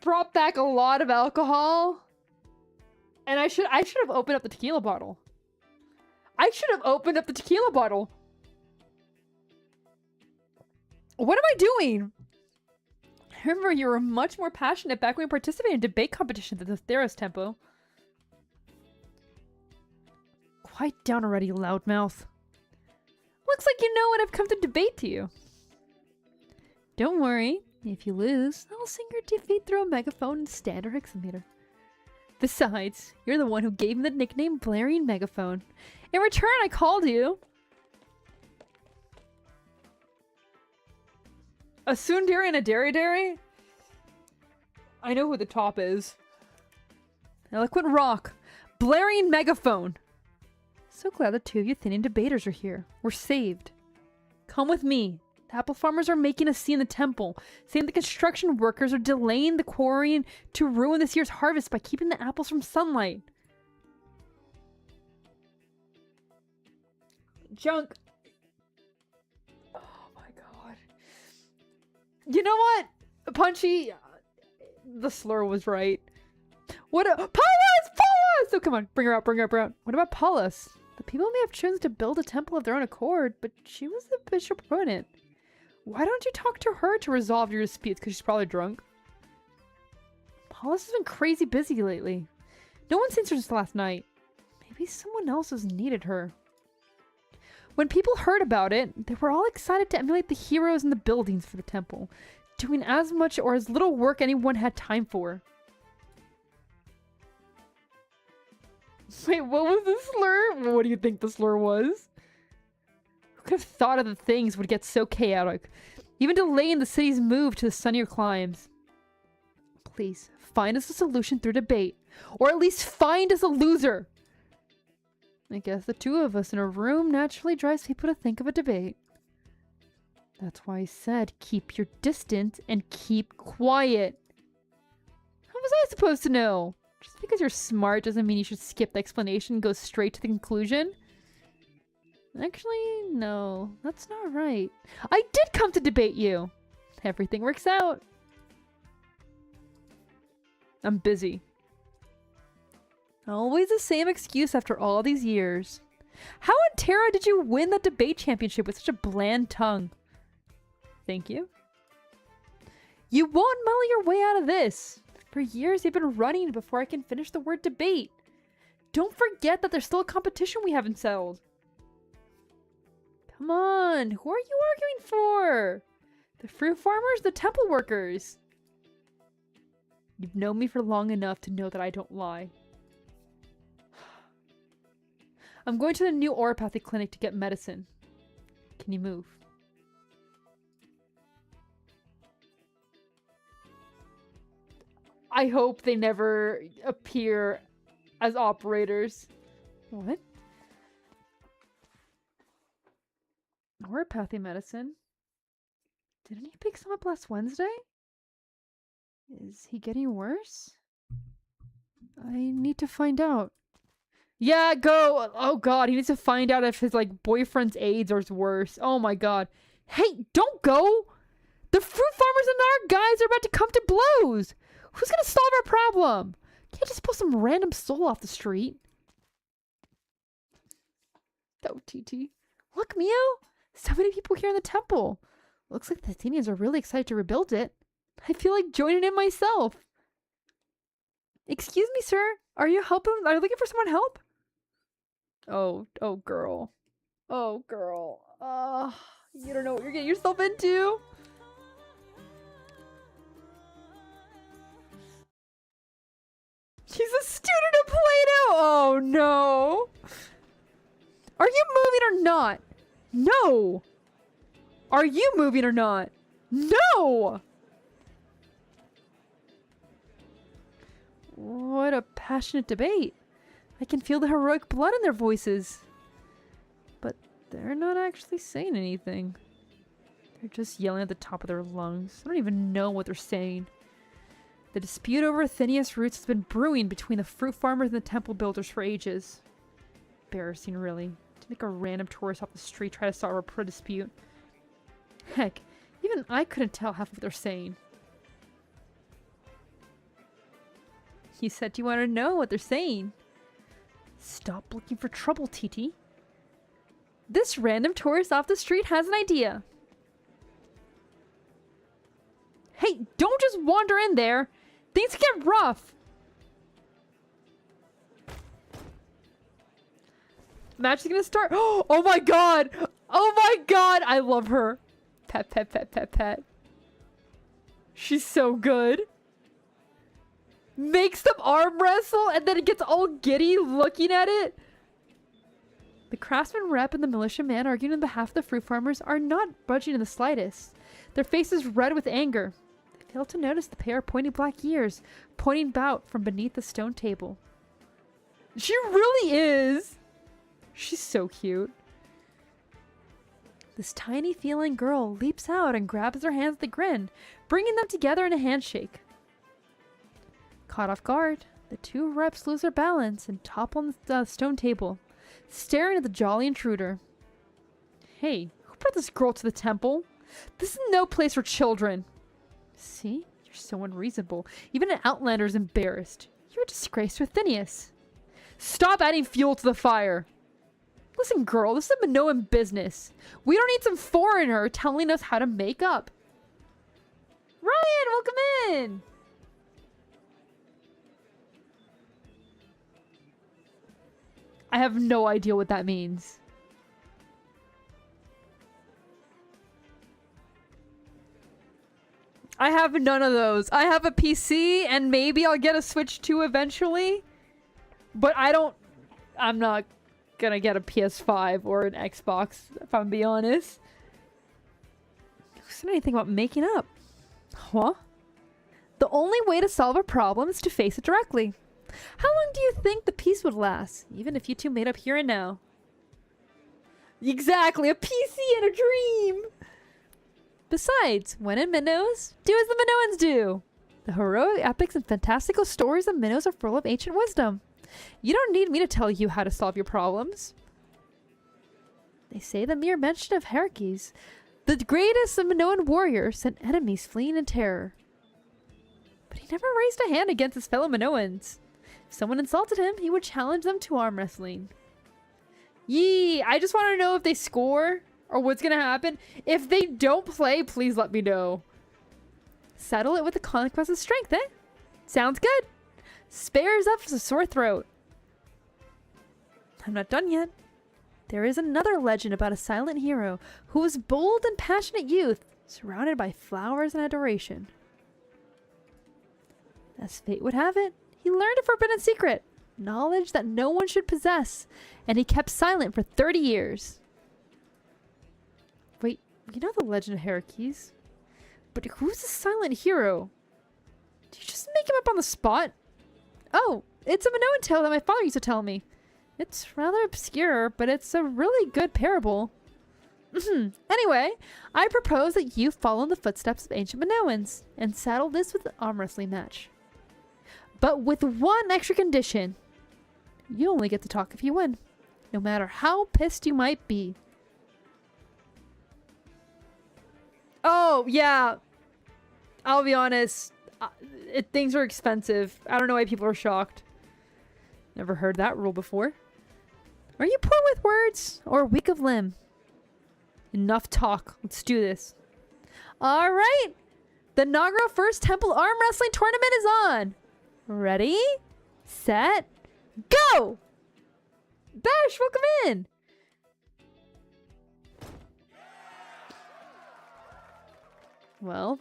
brought back a lot of alcohol. And I should have opened up the tequila bottle. I should have opened up the tequila bottle. What am I doing? I remember you were much more passionate back when we participated in debate competitions at the Theros Tempo. Quiet down already, loudmouth. Looks like you know what I've come to debate to you. Don't worry. If you lose, I'll sing your defeat through a megaphone and standard hexameter. Besides, you're the one who gave me the nickname Blaring Megaphone. In return, I called you a tsundere and a dairy? I know who the top is. Eloquent Rock. Blaring Megaphone. So glad the two of you thinning debaters are here. We're saved. Come with me. The apple farmers are making a scene in the temple, saying the construction workers are delaying the quarrying to ruin this year's harvest by keeping the apples from sunlight. Junk. Oh my god. You know what? Punchy, the slur was right. What a- Paulus! Paulus! Oh, come on. Bring her out, bring her out, bring her out. What about Paulus? The people may have chosen to build a temple of their own accord, but she was the official proponent. Why don't you talk to her to resolve your disputes? Because she's probably drunk. Paulus has been crazy busy lately. No one since her since last night. Maybe someone else has needed her. When people heard about it, they were all excited to emulate the heroes in the buildings for the temple, doing as much or as little work anyone had time for. Wait, what was the slur? What do you think the slur was? Who could have thought of the things would get so chaotic? Even delaying the city's move to the sunnier climes. Please, find us a solution through debate. Or at least find us a loser! I guess the two of us in a room naturally drives people to think of a debate. That's why I said keep your distance and keep quiet. How was I supposed to know? Just because you're smart doesn't mean you should skip the explanation and go straight to the conclusion. Actually, no, that's not right. I did come to debate you. Everything works out. I'm busy. Always the same excuse after all these years. How in Terra did you win the debate championship with such a bland tongue? Thank you. You won't muddle your way out of this. For years you've been running before I can finish the word debate. Don't forget that there's still a competition we haven't settled. Come on, who are you arguing for? The fruit farmers, the temple workers? You've known me for long enough to know that I don't lie. I'm going to the new oropathy clinic to get medicine. Can you move? I hope they never appear as operators. What? Oropathy medicine? Didn't he pick some up last Wednesday? Is he getting worse? I need to find out. Yeah, go! Oh god, he needs to find out if his, like, boyfriend's AIDS or is worse. Oh my god. Hey, don't go! The fruit farmers and our guys are about to come to blows! Who's gonna solve our problem? Can't just pull some random soul off the street. Oh, TT. Look, Mio! So many people here in the temple. Looks like the Athenians are really excited to rebuild it. I feel like joining in myself. Excuse me, sir. Are you helping? Are you looking for someone help? Oh girl. Oh, girl. You don't know what you're getting yourself into. She's a student of Plato. Oh, no. Are you moving or not? No. Are you moving or not? No. What a passionate debate. I can feel the heroic blood in their voices. But they're not actually saying anything. They're just yelling at the top of their lungs. I don't even know what they're saying. The dispute over Athenius roots has been brewing between the fruit farmers and the temple builders for ages. Embarrassing, really. To make a random tourist off the street try to solve a dispute. Heck, even I couldn't tell half of what they're saying. You said you wanted to know what they're saying. Stop looking for trouble, TT. This random tourist off the street has an idea. Hey, don't just wander in there. Things get rough. Match is gonna start. Oh my god. Oh my god. I love her. Pet, pet, pet, pet, pet. She's so good. Makes them arm wrestle and then it gets all giddy looking at it. The craftsman rep and the militiaman arguing on behalf of the fruit farmers are not budging in the slightest. Their faces red with anger. They fail to notice the pair of pointy black ears pointing out from beneath the stone table. She really is. She's so cute. This tiny feline girl leaps out and grabs their hands with a grin, bringing them together in a handshake. Caught off guard, the two reps lose their balance and topple on the stone table, staring at the jolly intruder. Hey, who brought this girl to the temple? This is no place for children. See? You're so unreasonable. Even an outlander is embarrassed. You're a disgrace to Athenius. Stop adding fuel to the fire. Listen, girl, this is a Minoan business. We don't need some foreigner telling us how to make up. Ryan, welcome in! I have no idea what that means. I have none of those. I have a PC and maybe I'll get a Switch 2 eventually. But I'm not gonna get a PS5 or an Xbox, if I'm being honest. Who said anything about making up? Huh? The only way to solve a problem is to face it directly. How long do you think the peace would last, even if you two made up here and now? Exactly, a PC and a dream! Besides, when in Minos, do as the Minoans do! The heroic epics and fantastical stories of Minos are full of ancient wisdom. You don't need me to tell you how to solve your problems. They say the mere mention of Heracles, the greatest of Minoan warriors, sent enemies fleeing in terror. But he never raised a hand against his fellow Minoans. If someone insulted him, he would challenge them to arm wrestling. Yee! I just want to know if they score or what's gonna happen. If they don't play, please let me know. Settle it with the conquest of strength, eh? Sounds good. Spares up a sore throat. I'm not done yet. There is another legend about a silent hero who was bold and passionate youth, surrounded by flowers and adoration. As fate would have it, he learned a forbidden secret, knowledge that no one should possess, and he kept silent for 30 years. Wait, you know the legend of Heracles? But who's the silent hero? Did you just make him up on the spot? Oh, it's a Minoan tale that my father used to tell me. It's rather obscure, but it's a really good parable. Anyway, I propose that you follow in the footsteps of ancient Minoans and saddle this with an arm wrestling match. But with one extra condition. You only get to talk if you win, no matter how pissed you might be. Oh, yeah. I'll be honest. Things are expensive. I don't know why people are shocked. Never heard that rule before. Are you poor with words or weak of limb? Enough talk. Let's do this. All right. The inaugural First Temple Arm Wrestling Tournament is on. Ready? Set? Go! Bash, welcome in. Well.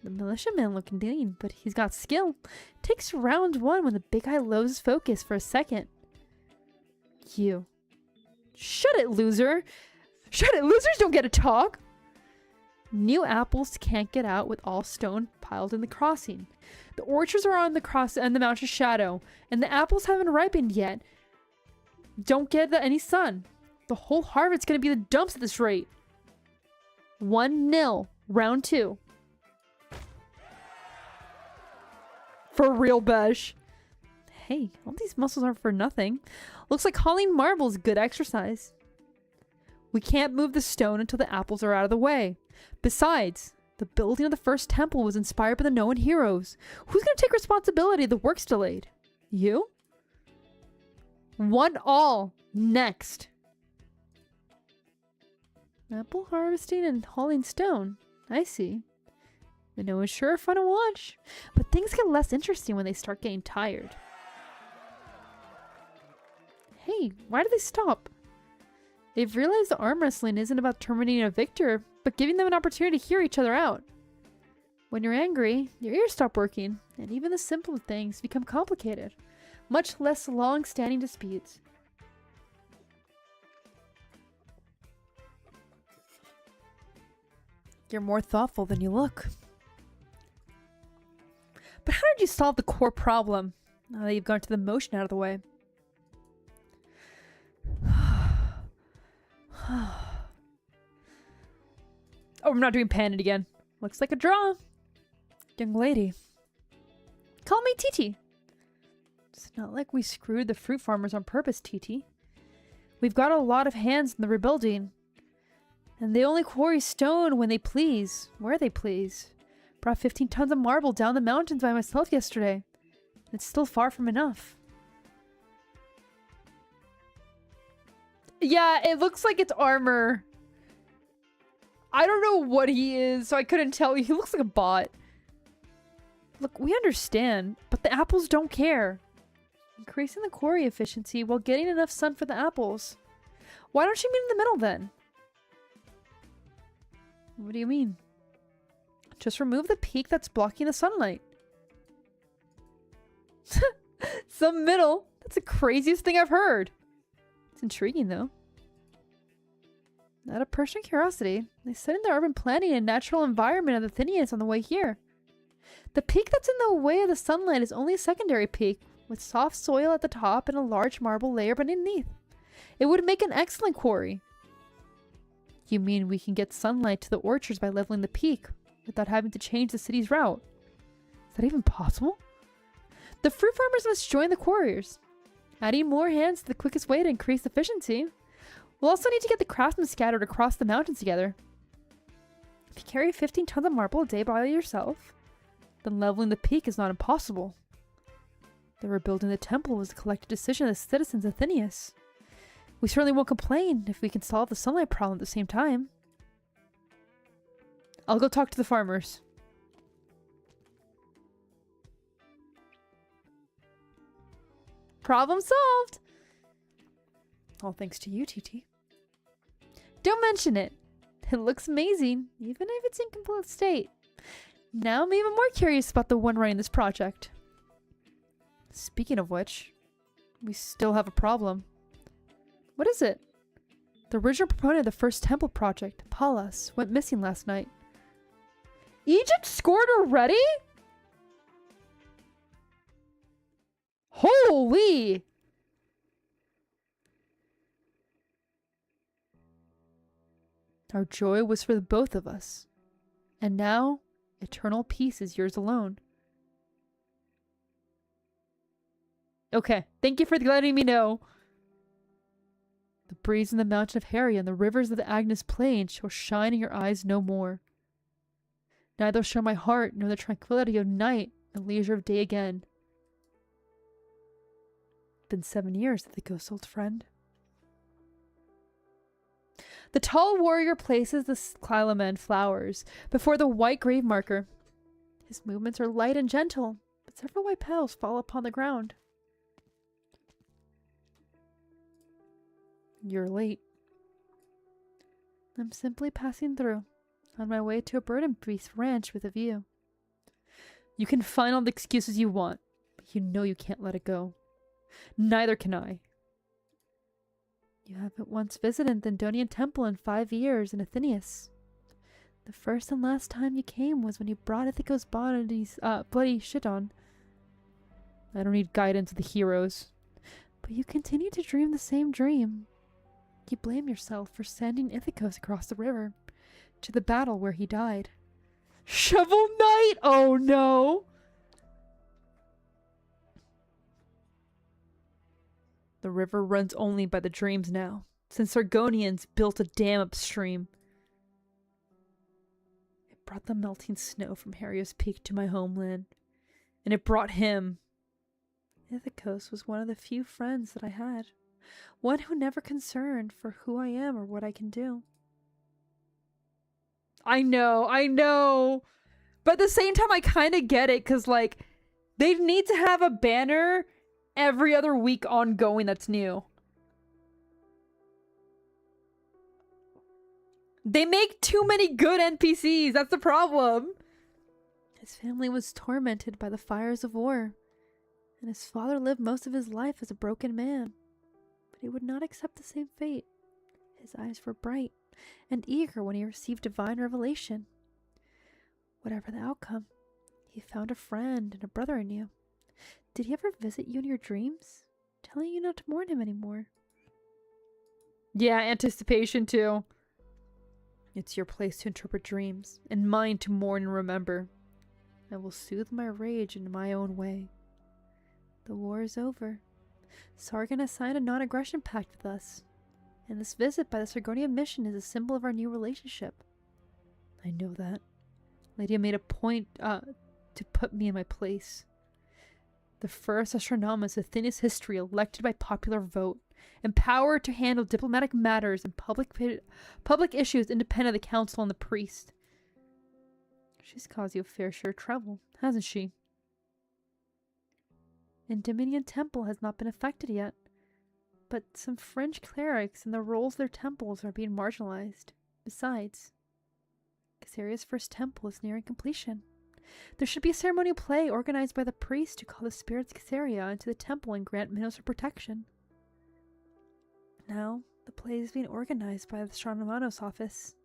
The militiaman looking mean, but he's got skill. Takes round one when the big guy loses his focus for a second. You. Shut it, loser. Shut it, losers don't get to talk. New apples can't get out with all stone piled in the crossing. The orchards are on the cross and the mountain shadow, and the apples haven't ripened yet. Don't get any sun. The whole harvest's gonna be the dumps at this rate. 1-0, round 2. For real, Besh. Hey, all these muscles aren't for nothing. Looks like hauling marbles is good exercise. We can't move the stone until the apples are out of the way. Besides, the building of the first temple was inspired by the Noan heroes. Who's going to take responsibility if the work's delayed? You? 1-1. Next. Apple harvesting and hauling stone. I see. The Noan's sure fun to watch. But things get less interesting when they start getting tired. Hey, why did they stop? They've realized the arm wrestling isn't about terminating a victor, but giving them an opportunity to hear each other out. When you're angry, your ears stop working, and even the simple things become complicated, much less long-standing disputes. You're more thoughtful than you look. But how did you solve the core problem, now that you've gone to the motion out of the way? Oh, I'm not doing Pandit again. Looks like a draw. Young lady. Call me Titi. It's not like we screwed the fruit farmers on purpose, Titi. We've got a lot of hands in the rebuilding. And they only quarry stone when they please, where they please. Brought 15 tons of marble down the mountains by myself yesterday. It's still far from enough. Yeah, it looks like it's armor. I don't know what he is, so I couldn't tell you. He looks like a bot. Look, we understand, but the apples don't care. Increasing the quarry efficiency while getting enough sun for the apples. Why don't you meet in the middle then? What do you mean? Just remove the peak that's blocking the sunlight. Some middle? That's the craziest thing I've heard. It's intriguing though. Out of personal curiosity, they studied the urban planning and natural environment of the Athenians on the way here. The peak that's in the way of the sunlight is only a secondary peak, with soft soil at the top and a large marble layer beneath. It would make an excellent quarry. You mean we can get sunlight to the orchards by leveling the peak, without having to change the city's route? Is that even possible? The fruit farmers must join the quarriers. Adding more hands is the quickest way to increase efficiency. We'll also need to get the craftsmen scattered across the mountains together. If you carry 15 tons of marble a day by yourself, then leveling the peak is not impossible. The rebuilding the temple was a collective decision of the citizens of Athenius. We certainly won't complain if we can solve the sunlight problem at the same time. I'll go talk to the farmers. Problem solved! All thanks to you, TT. Don't mention it. It looks amazing, even if it's in complete state. Now I'm even more curious about the one running this project. Speaking of which, we still have a problem. What is it? The original proponent of the first temple project, Pallas, went missing last night. Egypt scored already? Holy! Our joy was for the both of us. And now, eternal peace is yours alone. Okay, thank you for letting me know. The breeze in the mountain of Harry and the rivers of the Agnes plain shall shine in your eyes no more. Neither shall my heart know the tranquility of night and leisure of day again. Been 7 years, said the ghost old friend. The tall warrior places the clylamen flowers before the white grave marker. His movements are light and gentle, but several white petals fall upon the ground. You're late. I'm simply passing through, on my way to a bird and beast ranch with a view. You can find all the excuses you want, but you know you can't let it go. Neither can I. You haven't once visited the Dondonian temple in 5 years in Athenius. The first and last time you came was when you brought Ithaca's body's bloody shit on. I don't need guidance of the heroes. But you continue to dream the same dream. You blame yourself for sending Ithacos across the river to the battle where he died. Shovel Knight! Oh no! The river runs only by the dreams now, since Argonians built a dam upstream. It brought the melting snow from Harios Peak to my homeland, and it brought him. Ithacos was one of the few friends that I had. One who never concerned for who I am or what I can do. I know. But at the same time, I kind of get it, because, like, they need to have a banner every other week ongoing that's new. They make too many good NPCs. That's the problem. His family was tormented by the fires of war, and his father lived most of his life as a broken man. But he would not accept the same fate. His eyes were bright and eager when he received divine revelation. Whatever the outcome, he found a friend and a brother in you. Did he ever visit you in your dreams, telling you not to mourn him anymore? Yeah, anticipation too. It's your place to interpret dreams, and mine to mourn and remember. I will soothe my rage in my own way. The war is over. Sargon has signed a non-aggression pact with us, and this visit by the Sargonian mission is a symbol of our new relationship. I know that. Lydia made a point to put me in my place. The first astronomist of Athenia's history elected by popular vote, empowered to handle diplomatic matters and public issues independent of the council and the priest. She's caused you a fair share of trouble, hasn't she? Endymion Temple has not been affected yet, but some fringe clerics and the roles of their temples are being marginalized. Besides, Caesaria's first temple is nearing completion. There should be a ceremonial play organized by the priest to call the spirits Caesaria into the temple and grant minutes of protection. Now, the play is being organized by the Astronomanos office.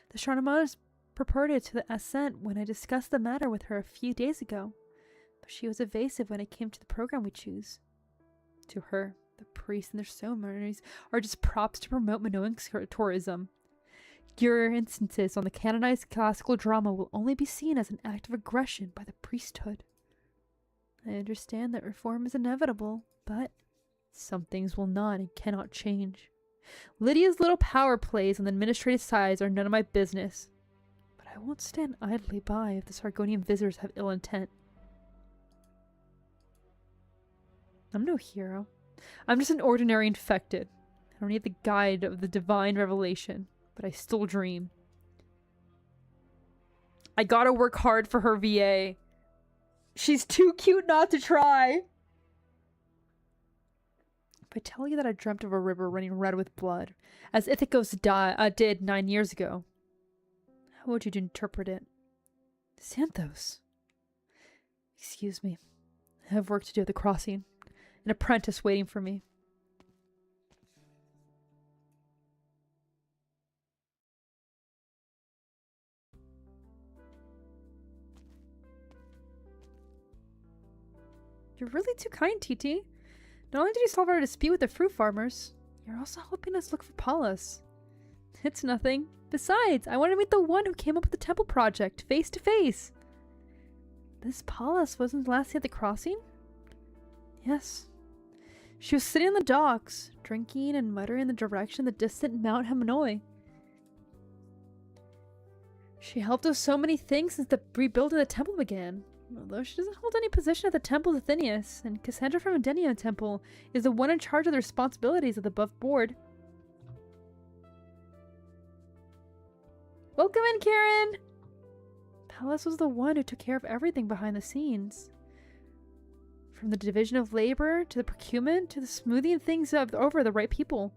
The Astronomanos purported to the assent when I discussed the matter with her a few days ago, but she was evasive when it came to the program we choose. To her, the priests and their ceremonies are just props to promote Minoan tourism. Your instances on the canonized classical drama will only be seen as an act of aggression by the priesthood. I understand that reform is inevitable, but some things will not and cannot change. Lydia's little power plays on the administrative sides are none of my business, but I won't stand idly by if the Sargonian visitors have ill intent. I'm no hero. I'm just an ordinary infected. I don't need the guide of the divine revelation, but I still dream. I gotta work hard for her VA. She's too cute not to try. If I tell you that I dreamt of a river running red with blood, as Ithacos did 9 years ago, how would you interpret it? Xanthos. Excuse me. I have work to do at the crossing. An apprentice waiting for me. You're really too kind, TT. Not only did you solve our dispute with the fruit farmers, you're also helping us look for Paulus. It's nothing. Besides, I want to meet the one who came up with the temple project, face to face. This Pallas wasn't last at the crossing? Yes. She was sitting on the docks, drinking and muttering in the direction of the distant Mount Hamanoi. She helped us so many things since the rebuilding of the temple began. Although she doesn't hold any position at the Temple of Athenius, and Cassandra from Adenio Temple is the one in charge of the responsibilities of the above board. Welcome in, Karen! Pallas was the one who took care of everything behind the scenes. From the division of labor, to the procurement, to the smoothing things over the right people.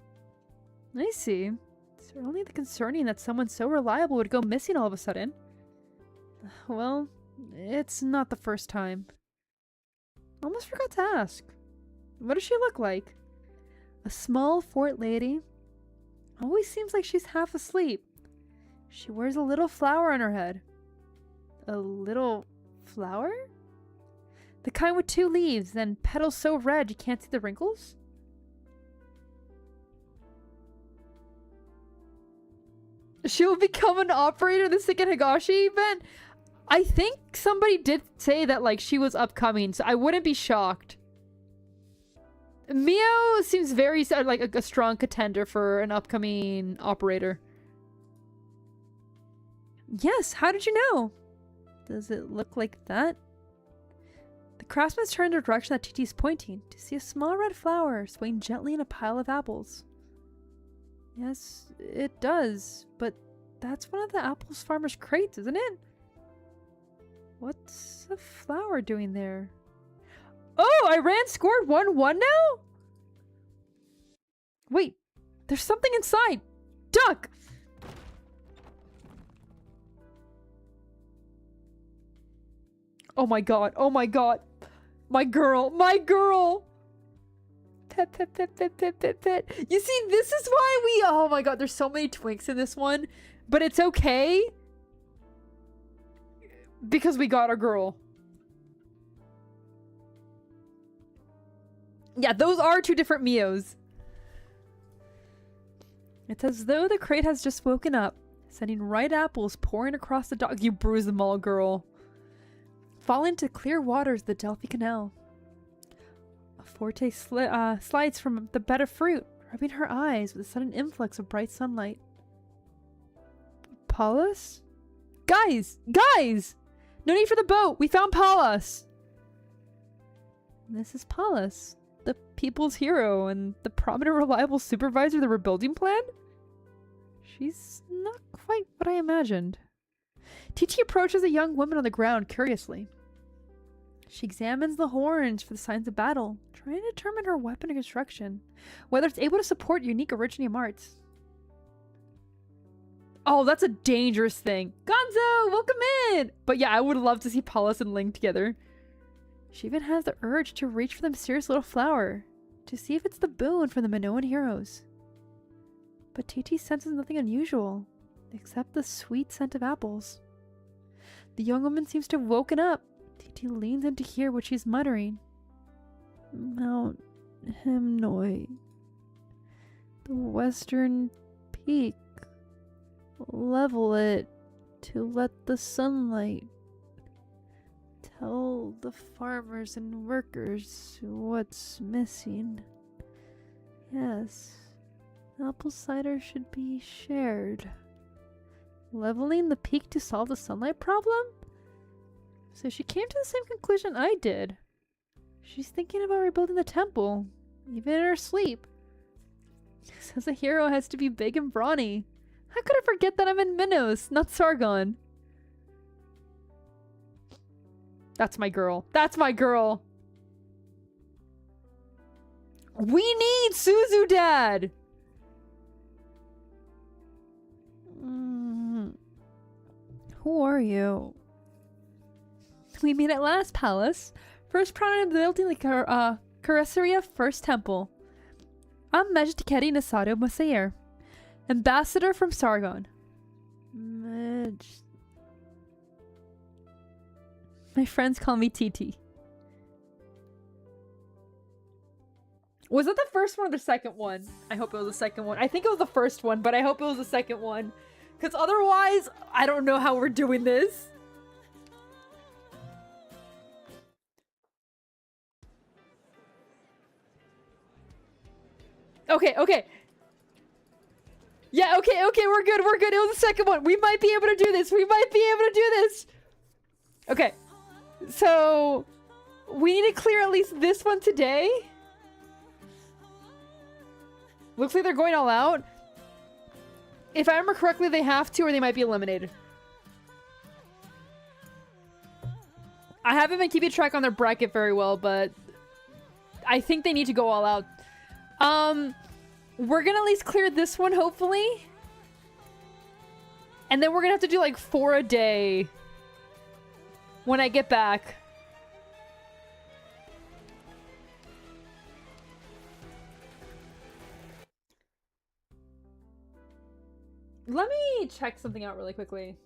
I see. It's really concerning that someone so reliable would go missing all of a sudden. Well, it's not the first time. Almost forgot to ask. What does she look like? A small fort lady. Always seems like she's half asleep. She wears a little flower on her head. A little flower? The kind with 2 leaves and petals so red you can't see the wrinkles? She will become an operator in the Sikken Higashi event? I think somebody did say that like she was upcoming, so I wouldn't be shocked. Mio seems very like a strong contender for an upcoming operator. Yes, how did you know? Does it look like that? The craftsman's turned in the direction that TT's pointing to see a small red flower swaying gently in a pile of apples. Yes, it does, but that's one of the apples farmer's crates, isn't it? What's the flower doing there? Oh, Iran scored 1-1 now? Wait, there's something inside. Duck! Oh my god, oh my god. My girl, my girl! Pet, pet, pet, pet, pet, pet, pet. You see, this is why we... Oh my god, there's so many twinks in this one. But it's okay. Because we got our girl. Yeah, those are 2 different Mios. It's as though the crate has just woken up, sending ripe apples pouring across the dock. You bruised them all, girl. Fall into clear waters of the Delphi Canal. A forte slides from the bed of fruit, rubbing her eyes with a sudden influx of bright sunlight. Pallas? Guys! Guys! No need for the boat! We found Pallas! This is Pallas, the people's hero and the prominent reliable supervisor of the rebuilding plan? She's not quite what I imagined. TT approaches a young woman on the ground curiously. She examines the horns for the signs of battle, trying to determine her weapon construction, whether it's able to support unique originium arts. Oh, that's a dangerous thing. Gonzo, welcome in! But yeah, I would love to see Pallas and Ling together. She even has the urge to reach for the mysterious little flower, to see if it's the boon from the Minoan heroes. But TT senses nothing unusual, except the sweet scent of apples. The young woman seems to have woken up. TT leans in to hear what she's muttering. Mount Hamanoi. The western peak. Level it to let the sunlight. Tell the farmers and workers what's missing. Yes, apple cider should be shared. Leveling the peak to solve the sunlight problem? So she came to the same conclusion I did. She's thinking about rebuilding the temple, even in her sleep. Says a hero has to be big and brawny. How could I forget that I'm in Minos, not Sargon? That's my girl. That's my girl. We need Suzu Dad! Who are you? We meet at last, Pallas. First prominent building the Carceria First Temple. I'm Medjehtiqedti Nasado Masayer, ambassador from Sargon. My friends call me TT. Was it the first one or the second one? I hope it was the second one. I think it was the first one, but I hope it was the second one. Because otherwise, I don't know how we're doing this. Okay, okay. Yeah, okay, okay, we're good, we're good. It was the second one. We might be able to do this. We might be able to do this. Okay. So, we need to clear at least this one today. Looks like they're going all out. If I remember correctly, they have to, or they might be eliminated. I haven't been keeping track on their bracket very well, but I think they need to go all out. We're gonna at least clear this one, hopefully. And then we're gonna have to do like 4 a day when I get back. Let me check something out really quickly.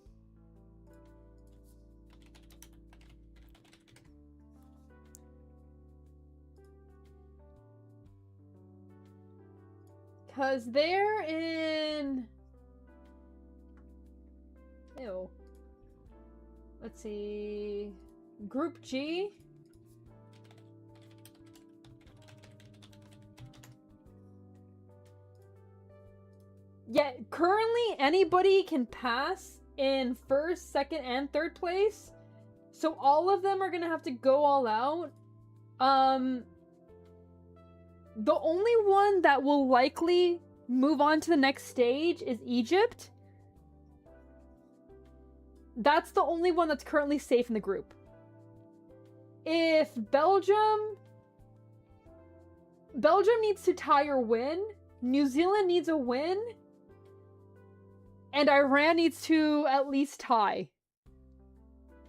Because they're in... Ew. Let's see... Group G? Yeah, currently anybody can pass in first, second, and third place. So all of them are gonna have to go all out. The only one that will likely move on to the next stage is Egypt. That's the only one that's currently safe in the group. If Belgium needs to tie or win, New Zealand needs a win, and Iran needs to at least tie.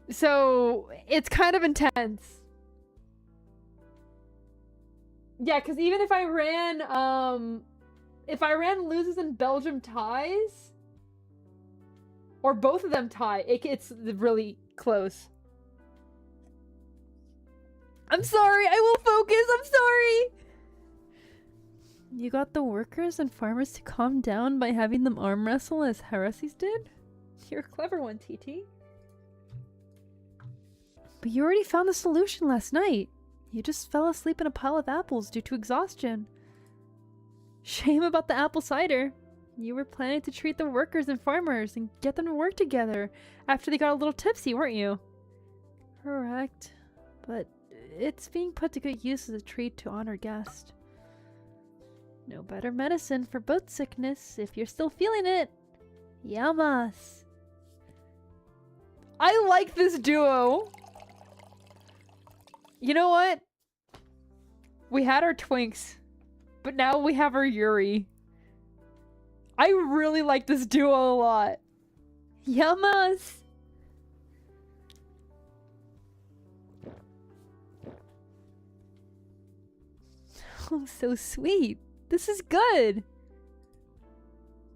So it's kind of intense. Yeah, because even if Iran loses and Belgium ties, or both of them tie, it's really close. I'm sorry, I will focus, I'm sorry! You got the workers and farmers to calm down by having them arm wrestle as heresies did? You're a clever one, TT. But you already found the solution last night. You just fell asleep in a pile of apples due to exhaustion. Shame about the apple cider. You were planning to treat the workers and farmers and get them to work together after they got a little tipsy, weren't you? Correct. But it's being put to good use as a treat to honor guests. No better medicine for boat sickness if you're still feeling it. Yamas. I like this duo. You know what? We had our twinks, but now we have our Yuri. I really like this duo a lot. Yamas. Oh, so sweet. This is good.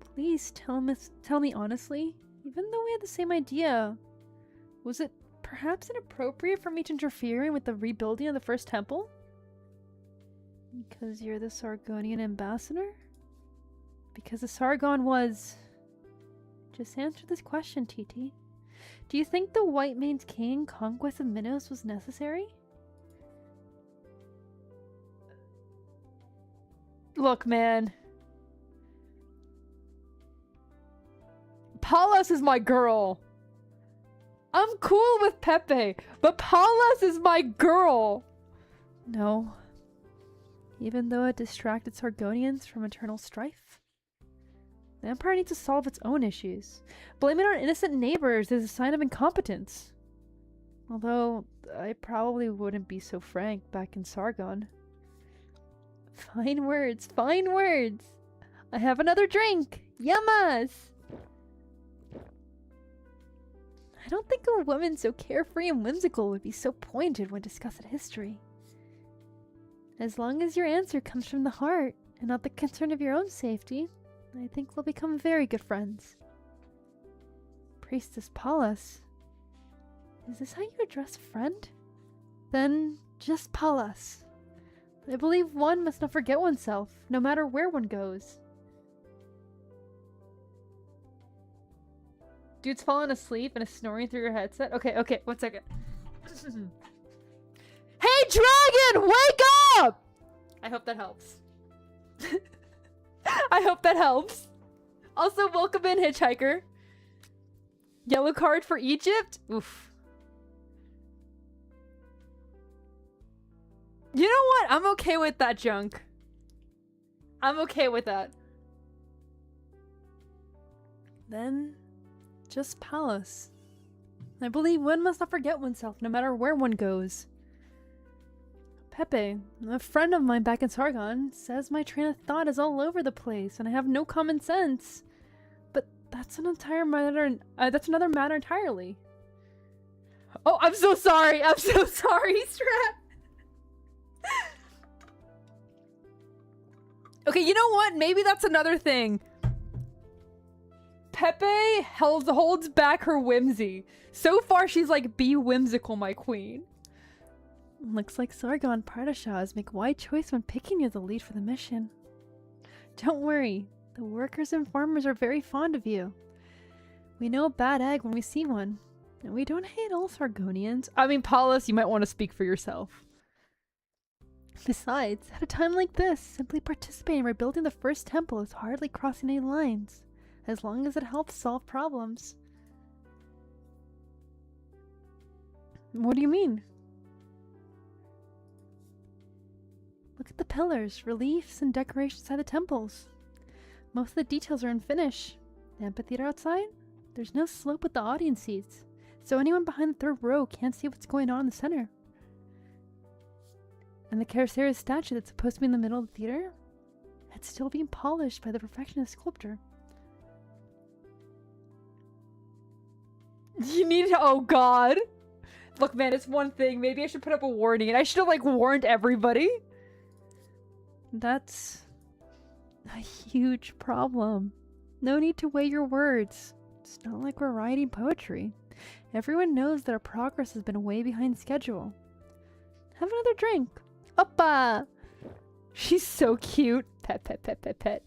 Please tell me honestly, even though we had the same idea, was it perhaps inappropriate for me to interfere with the rebuilding of the first temple? Because you're the Sargonian ambassador? Because the Sargon was... Just answer this question, TT. Do you think the White Main's king conquest of Minos was necessary? Look, man. Palas is my girl. I'm cool with Pepe, but Palas is my girl. No. Even though it distracted Sargonians from eternal strife? The Empire needs to solve its own issues. Blaming our innocent neighbors is a sign of incompetence. Although, I probably wouldn't be so frank back in Sargon. Fine words, fine words. I have another drink. Yamas! I don't think a woman so carefree and whimsical would be so pointed when discussing history. As long as your answer comes from the heart and not the concern of your own safety, I think we'll become very good friends. Priestess Palas. Is this how you address a friend? Then just Palas. I believe one must not forget oneself, no matter where one goes. Dude's falling asleep and is snoring through your headset. Okay, okay, 1 second. Hey, dragon, wake up! I hope that helps. I hope that helps. Also, welcome in, hitchhiker. Yellow card for Egypt? Oof. You know what? I'm okay with that junk. I'm okay with that. Then, just palace. I believe one must not forget oneself, no matter where one goes. Pepe, a friend of mine back in Sargon, says my train of thought is all over the place and I have no common sense. But that's an entire matter. That's another matter entirely. Oh, I'm so sorry. I'm so sorry, Strap. Okay, you know what? Maybe that's another thing. Pepe holds back her whimsy. So far, she's like, be whimsical, my queen. Looks like Sargon Pardashahs make a wise choice when picking you as the lead for the mission. Don't worry, the workers and farmers are very fond of you. We know a bad egg when we see one, and we don't hate all Sargonians. I mean, Paulus, you might want to speak for yourself. Besides, at a time like this, simply participating in rebuilding the first temple is hardly crossing any lines, as long as it helps solve problems. What do you mean? Look at the pillars, reliefs, and decorations inside the temples. Most of the details are unfinished. The amphitheater outside? There's no slope with the audience seats, so anyone behind the third row can't see what's going on in the center. And the Carisarius statue that's supposed to be in the middle of the theater? It's still being polished by the perfectionist sculptor. You need to— oh god! Look, man, it's one thing. Maybe I should put up a warning, and I should have, like, warned everybody. That's a huge problem. No need to weigh your words. It's not like we're writing poetry. Everyone knows that our progress has been way behind schedule. Have another drink. Oppa! She's so cute. Pet, pet, pet, pet, pet.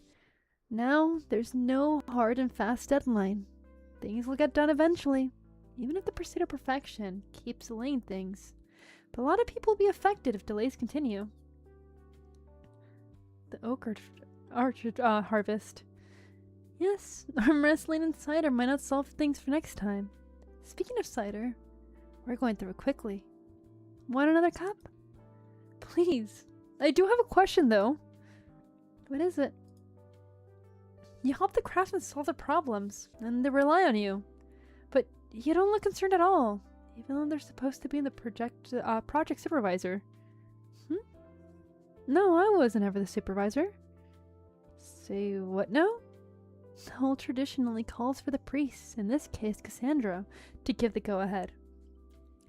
Now, there's no hard and fast deadline. Things will get done eventually, even if the pursuit of perfection keeps delaying things. But a lot of people will be affected if delays continue. The oak harvest. Yes, arm wrestling and cider might not solve things for next time. Speaking of cider, we're going through it quickly. Want another cup? Please. I do have a question, though. What is it? You help the craftsmen solve their problems, and they rely on you. But you don't look concerned at all, even though they're supposed to be the project supervisor. No, I wasn't ever the supervisor. Say what now? The whole tradition only calls for the priests, in this case Cassandra, to give the go-ahead.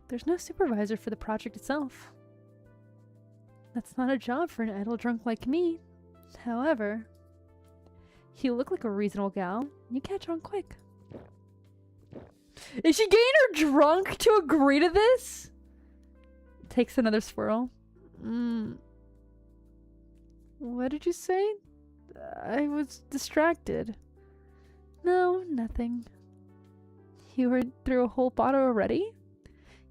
There's no supervisor for the project itself. That's not a job for an idle drunk like me. However, you look like a reasonable gal. You catch on quick. Is she getting her drunk to agree to this? Takes another swirl. What did you say? I was distracted. No, nothing. You were through a whole bottle already?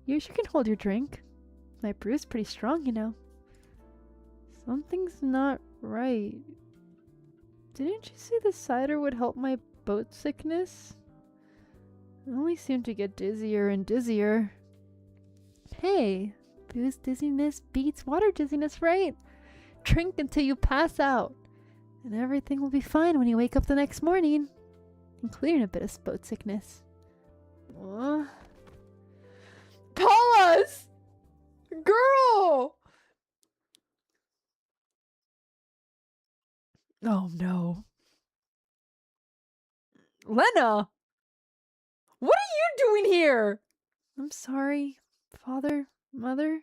You sure can hold your drink. My brew's pretty strong, you know. Something's not right. Didn't you say the cider would help my boat sickness? I only seem to get dizzier and dizzier. Hey, booze dizziness beats water dizziness, right? Drink until you pass out, and everything will be fine when you wake up the next morning, including a bit of boat sickness. Paulus! Girl! Oh no. Lena! What are you doing here? I'm sorry, Father, Mother.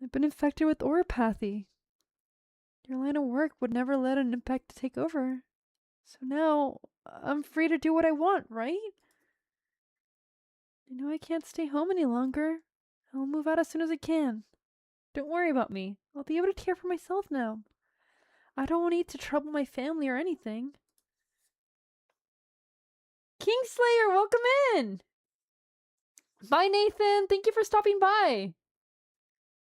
I've been infected with oropathy. Your line of work would never let an impact take over. So now, I'm free to do what I want, right? I know I can't stay home any longer. I'll move out as soon as I can. Don't worry about me. I'll be able to care for myself now. I don't need to trouble my family or anything. Kingslayer, welcome in! Bye, Nathan! Thank you for stopping by!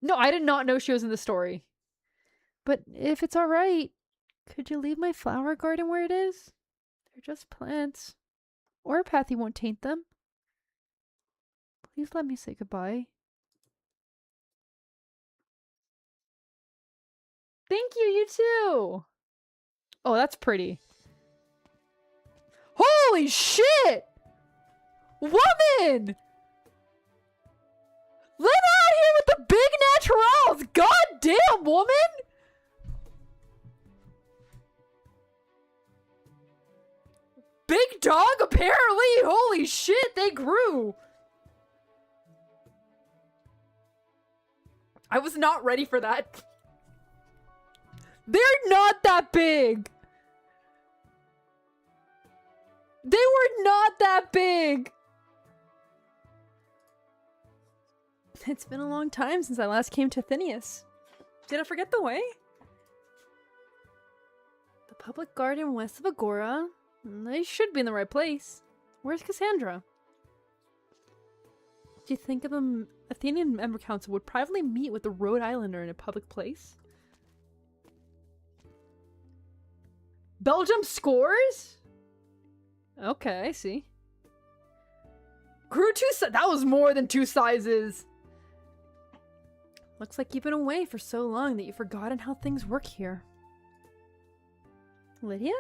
No, I did not know she was in the story. But if it's alright, could you leave my flower garden where it is? They're just plants. Or Pathy won't taint them. Please let me say goodbye. Thank you, you too! Oh, that's pretty. Holy shit! Woman! Live out here with the big naturals! God damn, woman! Big dog, apparently! Holy shit, they grew! I was not ready for that. They're not that big! They were not that big! It's been a long time since I last came to Athenius. Did I forget the way? The public garden west of Agora. They should be in the right place. Where's Cassandra? Do you think the Athenian member council would privately meet with the Rhode Islander in a public place? Belgium scores? Okay, I see. Grew that was more than 2 sizes. Looks like you've been away for so long that you've forgotten how things work here. Lydia?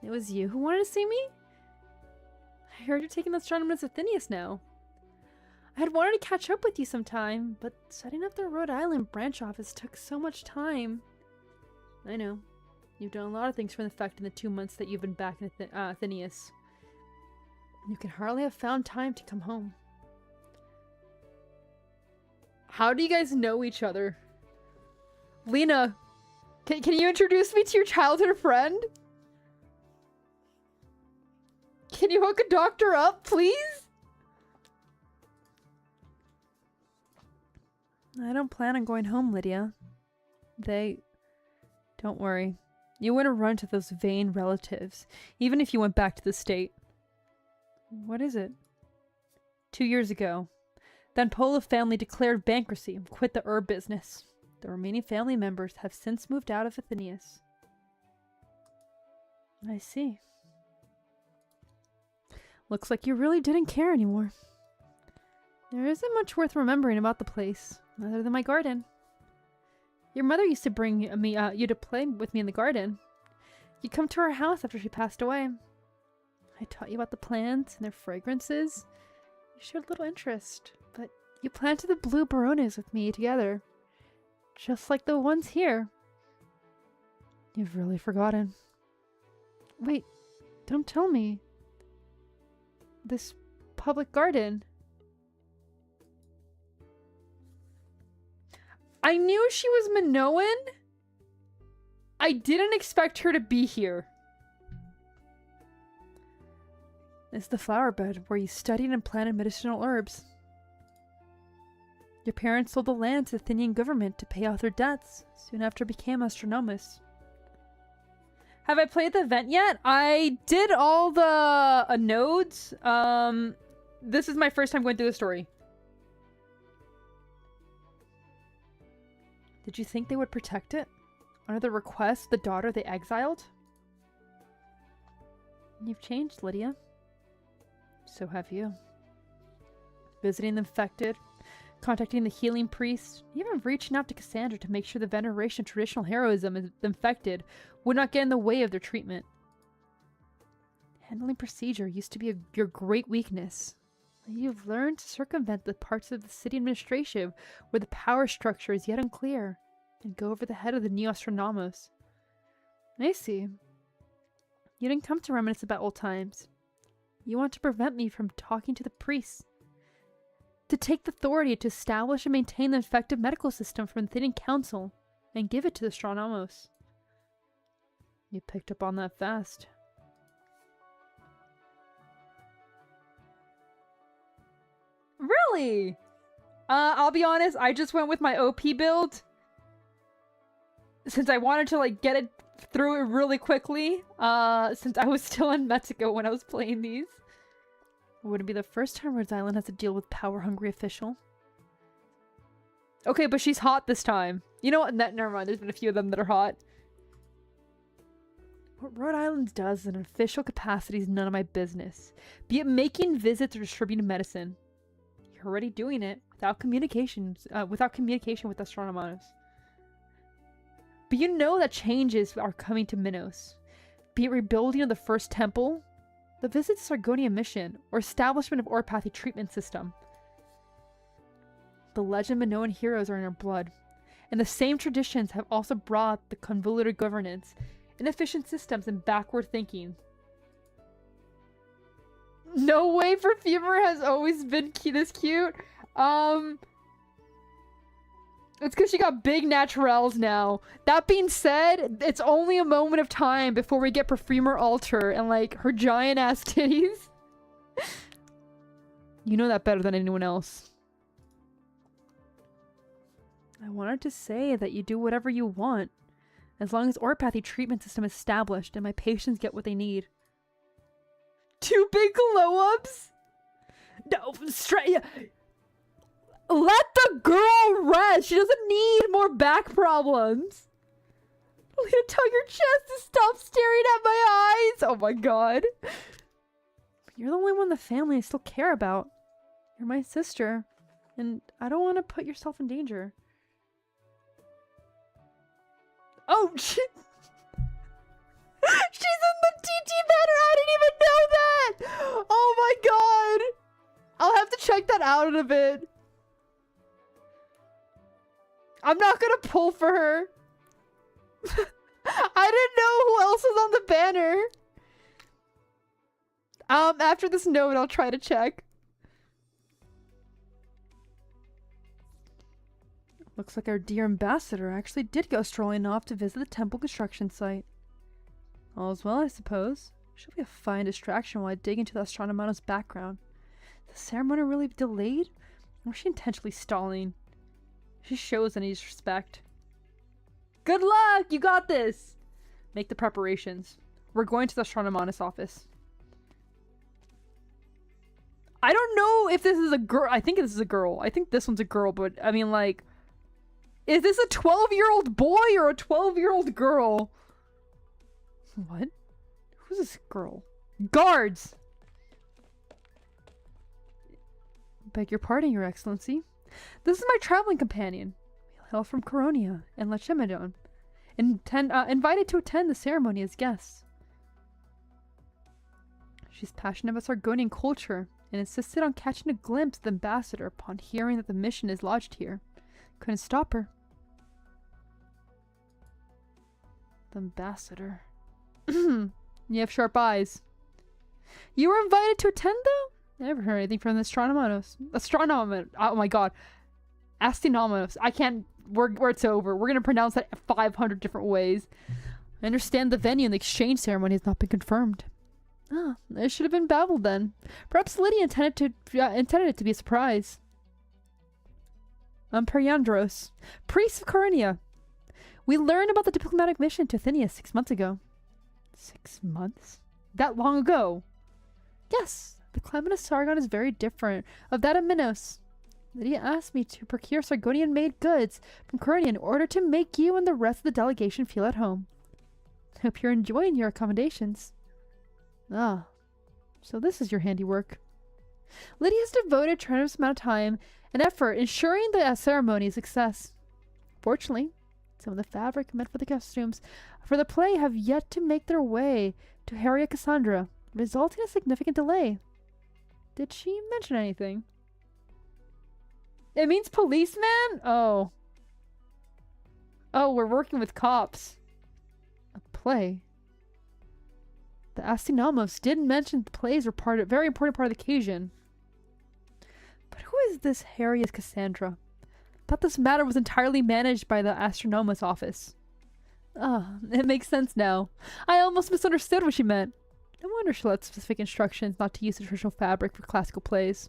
It was you who wanted to see me? I heard you're taking astronomers to Athenius now. I had wanted to catch up with you sometime, but setting up the Rhode Island branch office took so much time. I know. You've done a lot of things for the fact in the 2 months that you've been back in Athenius. You can hardly have found time to come home. How do you guys know each other? Lena, can you introduce me to your childhood friend? Can you hook a doctor up, please? I don't plan on going home, Lydia. Don't worry. You wouldn't run to those vain relatives, even if you went back to the state. What is it? 2 years ago, the Anpola family declared bankruptcy and quit the herb business. The remaining family members have since moved out of Athenius. I see. Looks like you really didn't care anymore. There isn't much worth remembering about the place, other than my garden. Your mother used to bring you to play with me in the garden. You'd come to our house after she passed away. I taught you about the plants and their fragrances. You showed little interest, but you planted the blue barones with me together. Just like the ones here. You've really forgotten. Wait, don't tell me. This public garden. I knew she was Minoan. I didn't expect her to be here. It's the flower bed where you studied and planted medicinal herbs. Your parents sold the land to the Athenian government to pay off their debts soon after it became astronomous. Have I played the event yet? I did all the nodes. This is my first time going through the story. Did you think they would protect it? Under the request of the daughter they exiled? You've changed, Lydia. So have you. Visiting the infected, contacting the healing priest, even reaching out to Cassandra to make sure the veneration of traditional heroism of the infected would not get in the way of their treatment. Handling procedure used to be your great weakness. You've learned to circumvent the parts of the city administration where the power structure is yet unclear, and go over the head of the new astronomos. I see. You didn't come to reminisce about old times. You want to prevent me from talking to the priests. To take the authority to establish and maintain the effective medical system from the Athenian Council, and give it to the astronomos. You picked up on that fast. Really? I'll be honest, I just went with my OP build. Since I wanted to, like, get it through it really quickly, since I was still in Mexico when I was playing these. It wouldn't be the first time Rhode Island has to deal with power-hungry official. Okay, but she's hot this time. You know what? Never mind. There's been a few of them that are hot. What Rhode Island does in an official capacity is none of my business. Be it making visits or distributing medicine. You're already doing it without communication with Astronomanos. But you know that changes are coming to Minos. Be it rebuilding of the first temple, the visit to Sargonia mission, or establishment of Orpathy treatment system. The legend Minoan heroes are in our blood, and the same traditions have also brought the convoluted governance, inefficient systems, and backward thinking. No way Perfumer has always been this cute. It's because she got big naturals now. That being said, it's only a moment of time before we get Perfumer Alter and like her giant ass titties. You know that better than anyone else. I wanted to say that you do whatever you want, as long as Orpathy treatment system is established and my patients get what they need. 2 big glow-ups? No, straight. Let the girl rest. She doesn't need more back problems. Lita, tell your chest to stop staring at my eyes. Oh my god. You're the only one in the family I still care about. You're my sister, and I don't want to put yourself in danger. Oh, shit. She's in the TT banner. I didn't even know that. Oh my god. I'll have to check that out in a bit. I'm not gonna pull for her. I didn't know who else was on the banner. After this note, I'll try to check. Looks like our dear ambassador actually did go strolling off to visit the temple construction site. All's well, I suppose. She'll be a fine distraction while I dig into the Astronomanos' background. Is the ceremony really delayed? Or was she intentionally stalling? She shows any disrespect. Good luck! You got this! Make the preparations. We're going to the Astronomanos office. I don't know if this is a girl. I think this is a girl. I think this one's a girl, but I mean, like, is this a 12-year-old boy or a 12-year-old girl? What? Who's this girl? Guards! Beg your pardon, Your Excellency. This is my traveling companion. We hail from Coronia and Lachemedon, invited to attend the ceremony as guests. She's passionate about Sargonian culture and insisted on catching a glimpse of the ambassador upon hearing that the mission is lodged here. Couldn't stop her. The ambassador. You have sharp eyes. You were invited to attend, though? I never heard anything from the Astronomanos. Oh my god. Astronomanos. I can't. It's over. We're gonna pronounce that 500 different ways. I understand the venue and the exchange ceremony has not been confirmed. Ah, it should have been babbled then. Perhaps Lydia intended it to be a surprise. Periandros, priest of Coronia. We learned about the diplomatic mission to Athenia 6 months ago. 6 months? That long ago? Yes, the climate of Sargon is very different of that of Minos. Lydia asked me to procure Sargonian-made goods from Coronia in order to make you and the rest of the delegation feel at home. I hope you're enjoying your accommodations. Ah, so this is your handiwork. Lydia has devoted a tremendous amount of time and effort ensuring the ceremony a success. Fortunately, some of the fabric meant for the costumes for the play have yet to make their way to Haria Cassandra, resulting in a significant delay. Did she mention anything? It means policeman? Oh. Oh, we're working with cops. A play? The Astronomos did mention the plays were very important part of the occasion. But who is this Haria Cassandra? Thought this matter was entirely managed by the Astronomos office. Ah, it makes sense now. I almost misunderstood what she meant. No wonder she left specific instructions not to use the traditional fabric for classical plays.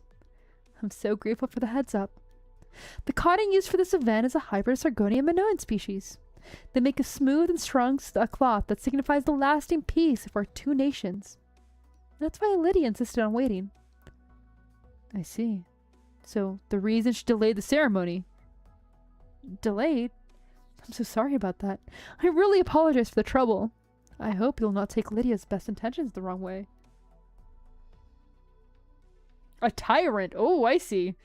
I'm so grateful for the heads up. The cotton used for this event is a hybrid Sargonia Minoan species. They make a smooth and strong cloth that signifies the lasting peace of our two nations. That's why Lydia insisted on waiting. I see. So, the reason she delayed the ceremony. Delayed? I'm so sorry about that. I really apologize for the trouble. I hope you'll not take Lydia's best intentions the wrong way. A tyrant? Oh, I see.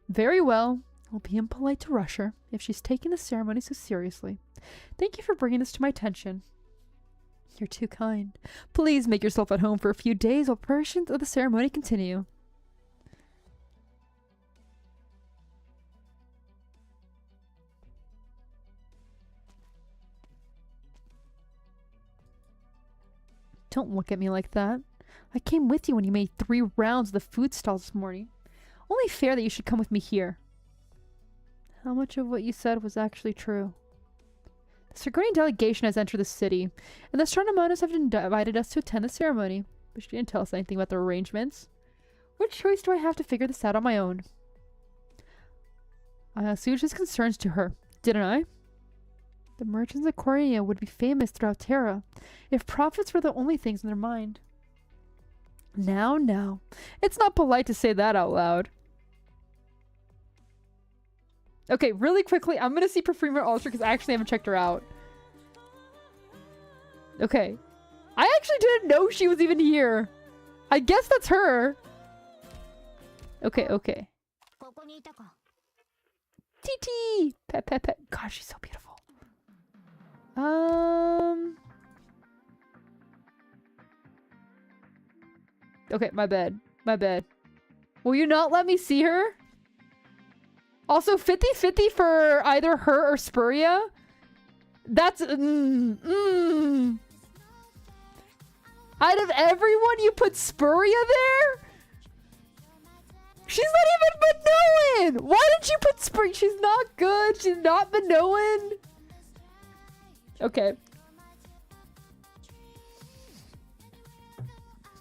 Very well. I'll be impolite to rush her if she's taking the ceremony so seriously. Thank you for bringing this to my attention. You're too kind. Please make yourself at home for a few days while preparations of the ceremony continue. Don't look at me like that. I came with you when you made 3 rounds of the food stalls this morning. Only fair that you should come with me here. How much of what you said was actually true? The Sargonian delegation has entered the city, and the Astronomonas have invited us to attend the ceremony, but she didn't tell us anything about the arrangements. What choice do I have to figure this out on my own? I assuaged his concerns to her, didn't I? The merchants of Corea would be famous throughout Terra if profits were the only things in their mind. Now. It's not polite to say that out loud. Okay, really quickly, I'm gonna see Perfumer Ultra because I actually haven't checked her out. Okay. I actually didn't know she was even here. I guess that's her. Okay. TT! Pet. God, she's so beautiful. Okay, my bad. Will you not let me see her? Also, 50-50 for either her or Spuria? That's... Out of everyone, you put Spuria there? She's not even Minoan! Why did you put Spuria? She's not good. She's not Minoan. Okay.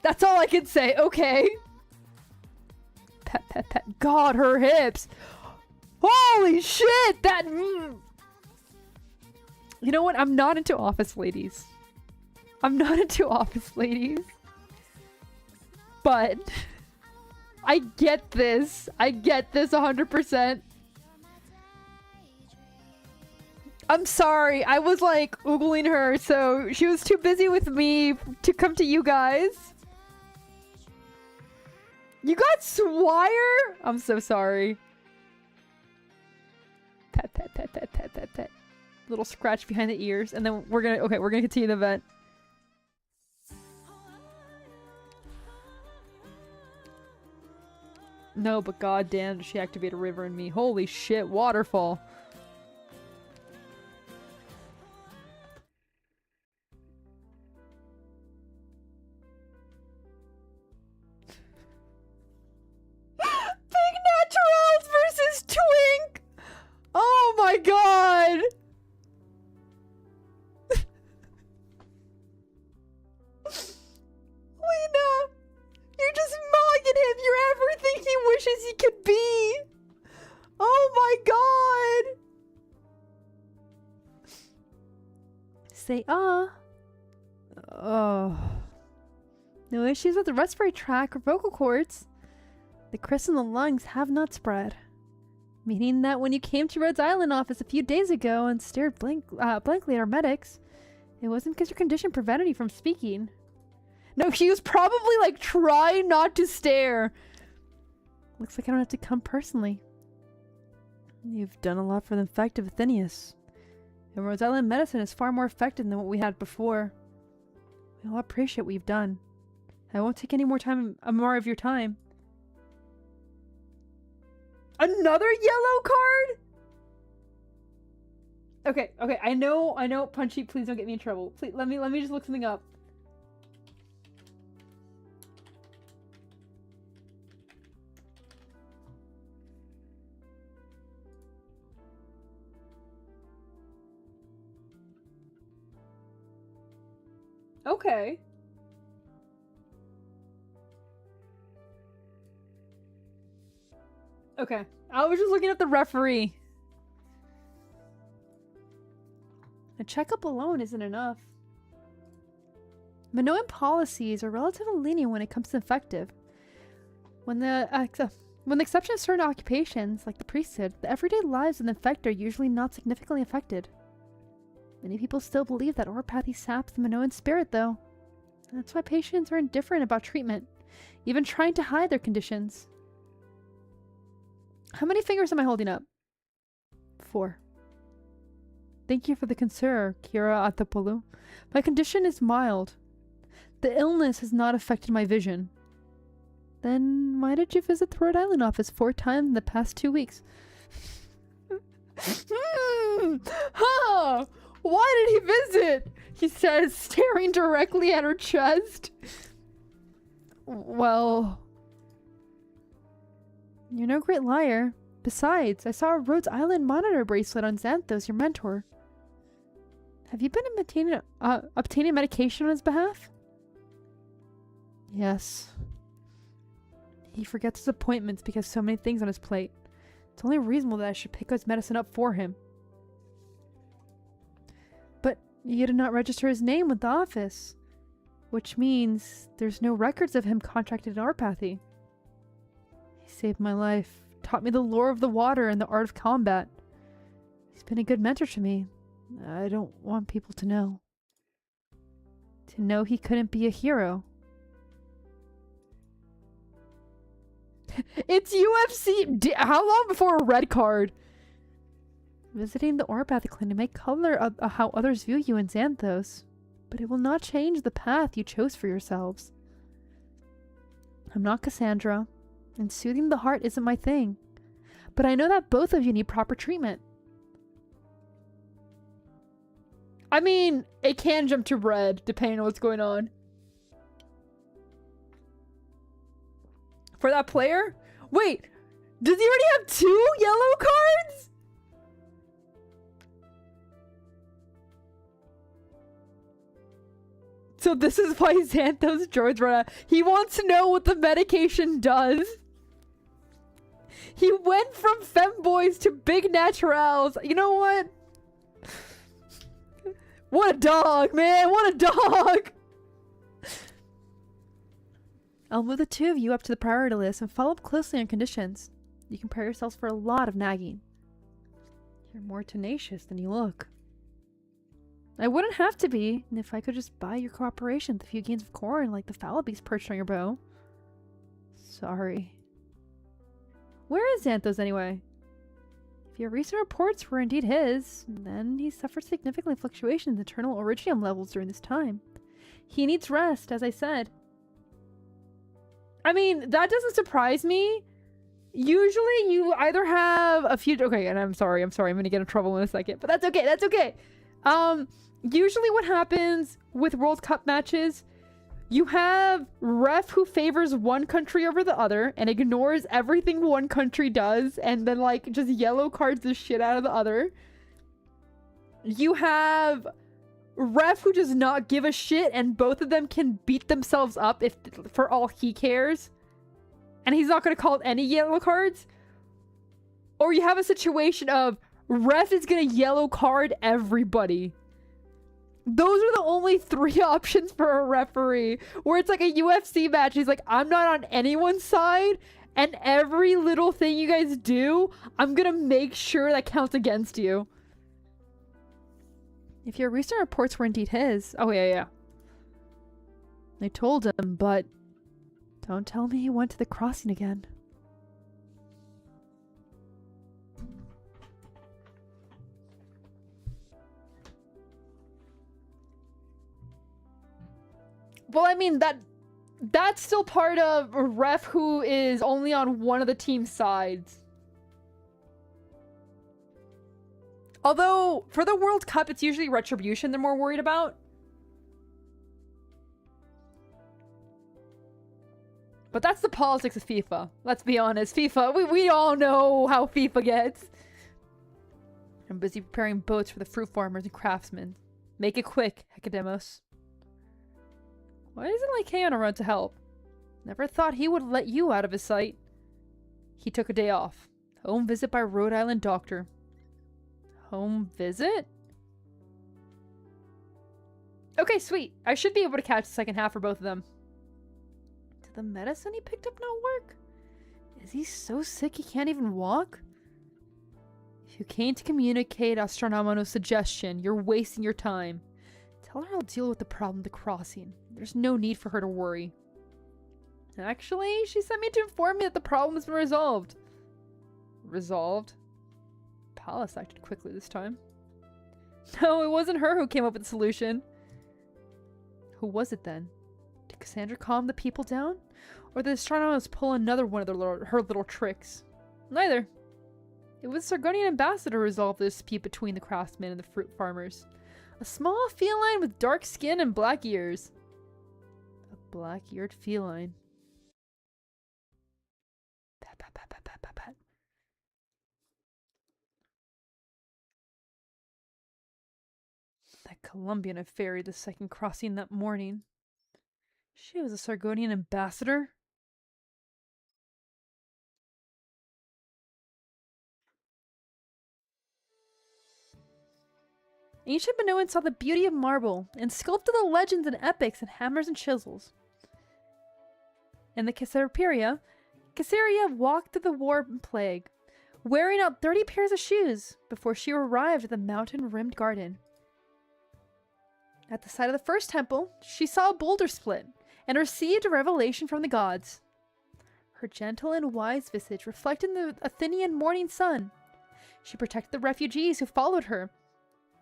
That's all I can say. Okay. Pet. God, her hips. Holy shit! That... You know what? I'm not into office ladies. But... I get this. 100%. I'm sorry. I was like oogling her, so she was too busy with me to come to you guys. You got Swire? I'm so sorry. Pet. Little scratch behind the ears, and then we're gonna continue the event. No, but goddamn, she activated a river in me. Holy shit, waterfall. Big Naturals versus Twink! Oh my god! Lena! You're just mocking him! You're everything he wishes he could be! Oh my god! Say ah. Oh. No issues with the respiratory tract or vocal cords. The crystals in the lungs have not spread. Meaning that when you came to Rhodes Island office a few days ago and stared blankly at our medics, it wasn't because your condition prevented you from speaking. No, she was probably like trying not to stare. Looks like I don't have to come personally. You've done a lot for the infected Athenius. And Rhodes Island medicine is far more effective than what we had before. We all appreciate what you've done. I won't take any more of your time. Another yellow card? Okay, I know, Punchy, please don't get me in trouble. Please, let me just look something up. Okay. Okay. I was just looking at the referee. A checkup alone isn't enough. Minoan policies are relatively lenient when it comes to infective. When the exception is certain occupations, like the priesthood, the everyday lives of the infected are usually not significantly affected. Many people still believe that orpathy saps the Minoan spirit, though. And that's why patients are indifferent about treatment, even trying to hide their conditions. How many fingers am I holding up? 4. Thank you for the concern, Kira Atapoulou. My condition is mild. The illness has not affected my vision. Then why did you visit the Rhode Island office 4 times in the past 2 weeks? Huh! Why did he visit? He says, staring directly at her chest. Well, you're no great liar. Besides, I saw a Rhode Island monitor bracelet on Xanthos, your mentor. Have you been obtaining medication on his behalf? Yes. He forgets his appointments because so many things on his plate. It's only reasonable that I should pick his medicine up for him. But you did not register his name with the office, which means there's no records of him contracted orpathy. He saved my life, taught me the lore of the water and the art of combat. He's been a good mentor to me. I don't want people to know. To know he couldn't be a hero. It's UFC! How long before a red card? Visiting the orpathy clinic may color how others view you in Xanthos, but it will not change the path you chose for yourselves. I'm not Cassandra, and soothing the heart isn't my thing, but I know that both of you need proper treatment. I mean, it can jump to red, depending on what's going on. For that player? Wait, does he already have 2 yellow cards? So this is why Xanthos George ran out. He wants to know what the medication does. He went from femboys to big naturals. You know what? What a dog, man. What a dog. I'll move the 2 of you up to the priority list and follow up closely on conditions. You can prepare yourselves for a lot of nagging. You're more tenacious than you look. I wouldn't have to be, and if I could just buy your cooperation with a few gains of corn like the foul beast perched on your bow. Sorry. Where is Xanthos anyway? If your recent reports were indeed his, then he suffered significant fluctuations in internal originium levels during this time. He needs rest, as I said. I mean, that doesn't surprise me. Usually you either have a few... Okay, and I'm sorry, I'm gonna get in trouble in a second. But that's okay, that's okay. Usually what happens with World Cup matches, you have ref who favors one country over the other and ignores everything one country does and then, like, just yellow cards the shit out of the other. You have ref who does not give a shit and both of them can beat themselves up if for all he cares. And he's not going to call any yellow cards. Or you have a situation of ref is going to yellow card everybody. Those are the only 3 options for a referee. Where it's like a UFC match. He's like, I'm not on anyone's side. And every little thing you guys do, I'm going to make sure that counts against you. If your recent reports were indeed his... Oh, yeah. I told him, but... Don't tell me he went to the crossing again. Well, I mean, that's still part of a ref who is only on one of the team's sides. Although, for the World Cup, it's usually retribution they're more worried about. But that's the politics of FIFA. Let's be honest. FIFA, we all know how FIFA gets. I'm busy preparing boats for the fruit farmers and craftsmen. Make it quick, Hecademos. Why isn't Lycaon on a run to help? Never thought he would let you out of his sight. He took a day off. Home visit by Rhode Island doctor. Home visit? Okay, sweet. I should be able to catch the second half for both of them. Did the medicine he picked up not work? Is he so sick he can't even walk? If you came to communicate Astronomano's suggestion, you're wasting your time. Tell her I'll deal with the problem of the crossing. There's no need for her to worry. Actually, she sent me to inform me that the problem has been resolved. Resolved? Pallas acted quickly this time. No, it wasn't her who came up with the solution. Who was it then? Did Cassandra calm the people down? Or did the astronomers pull another one of her little tricks? Neither. It was the Sargonian ambassador who resolved the dispute between the craftsmen and the fruit farmers. A small feline with dark skin and black ears. A black-eared feline. Pat, pat, pat, pat, pat, pat, pat. That Colombian had ferried the second crossing that morning. She was a Sargonian ambassador? Ancient Minoans saw the beauty of marble and sculpted the legends and epics in hammers and chisels. In the Caesarea walked through the war and plague, wearing out 30 pairs of shoes before she arrived at the mountain-rimmed garden. At the side of the first temple, she saw a boulder split and received a revelation from the gods. Her gentle and wise visage reflected the Athenian morning sun. She protected the refugees who followed her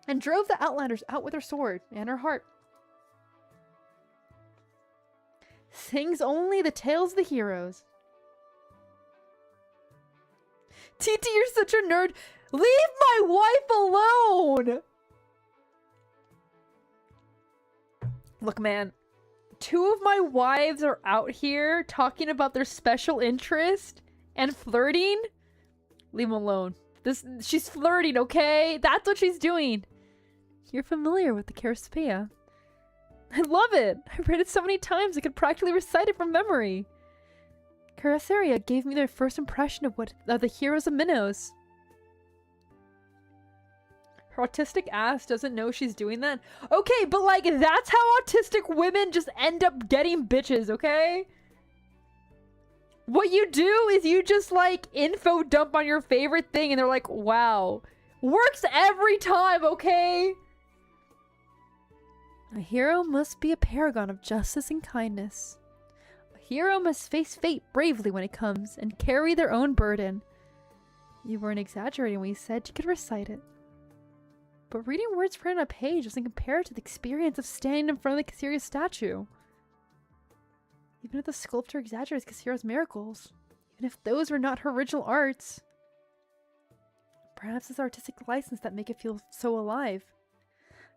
and drove the outlanders out with her sword and her heart. Sings only the tales of the heroes. TT, you're such a nerd. Leave my wife alone! Look, man. 2 of my wives are out here talking about their special interest and flirting. Leave them alone. She's flirting, okay? That's what she's doing. You're familiar with the Caesarea. I love it. I read it so many times I could practically recite it from memory. Caesarea gave me their first impression of the heroes of Minos. Her autistic ass doesn't know she's doing that. Okay, but like, that's how autistic women just end up getting bitches, okay? What you do is you just like info dump on your favorite thing and they're like, wow. Works every time, okay? A hero must be a paragon of justice and kindness. A hero must face fate bravely when it comes and carry their own burden. You weren't exaggerating when you said you could recite it. But reading words printed on a page doesn't compare to the experience of standing in front of the Caesarea statue. Even if the sculptor exaggerates Caesaria's miracles, even if those were not her original arts, perhaps it's artistic license that make it feel so alive.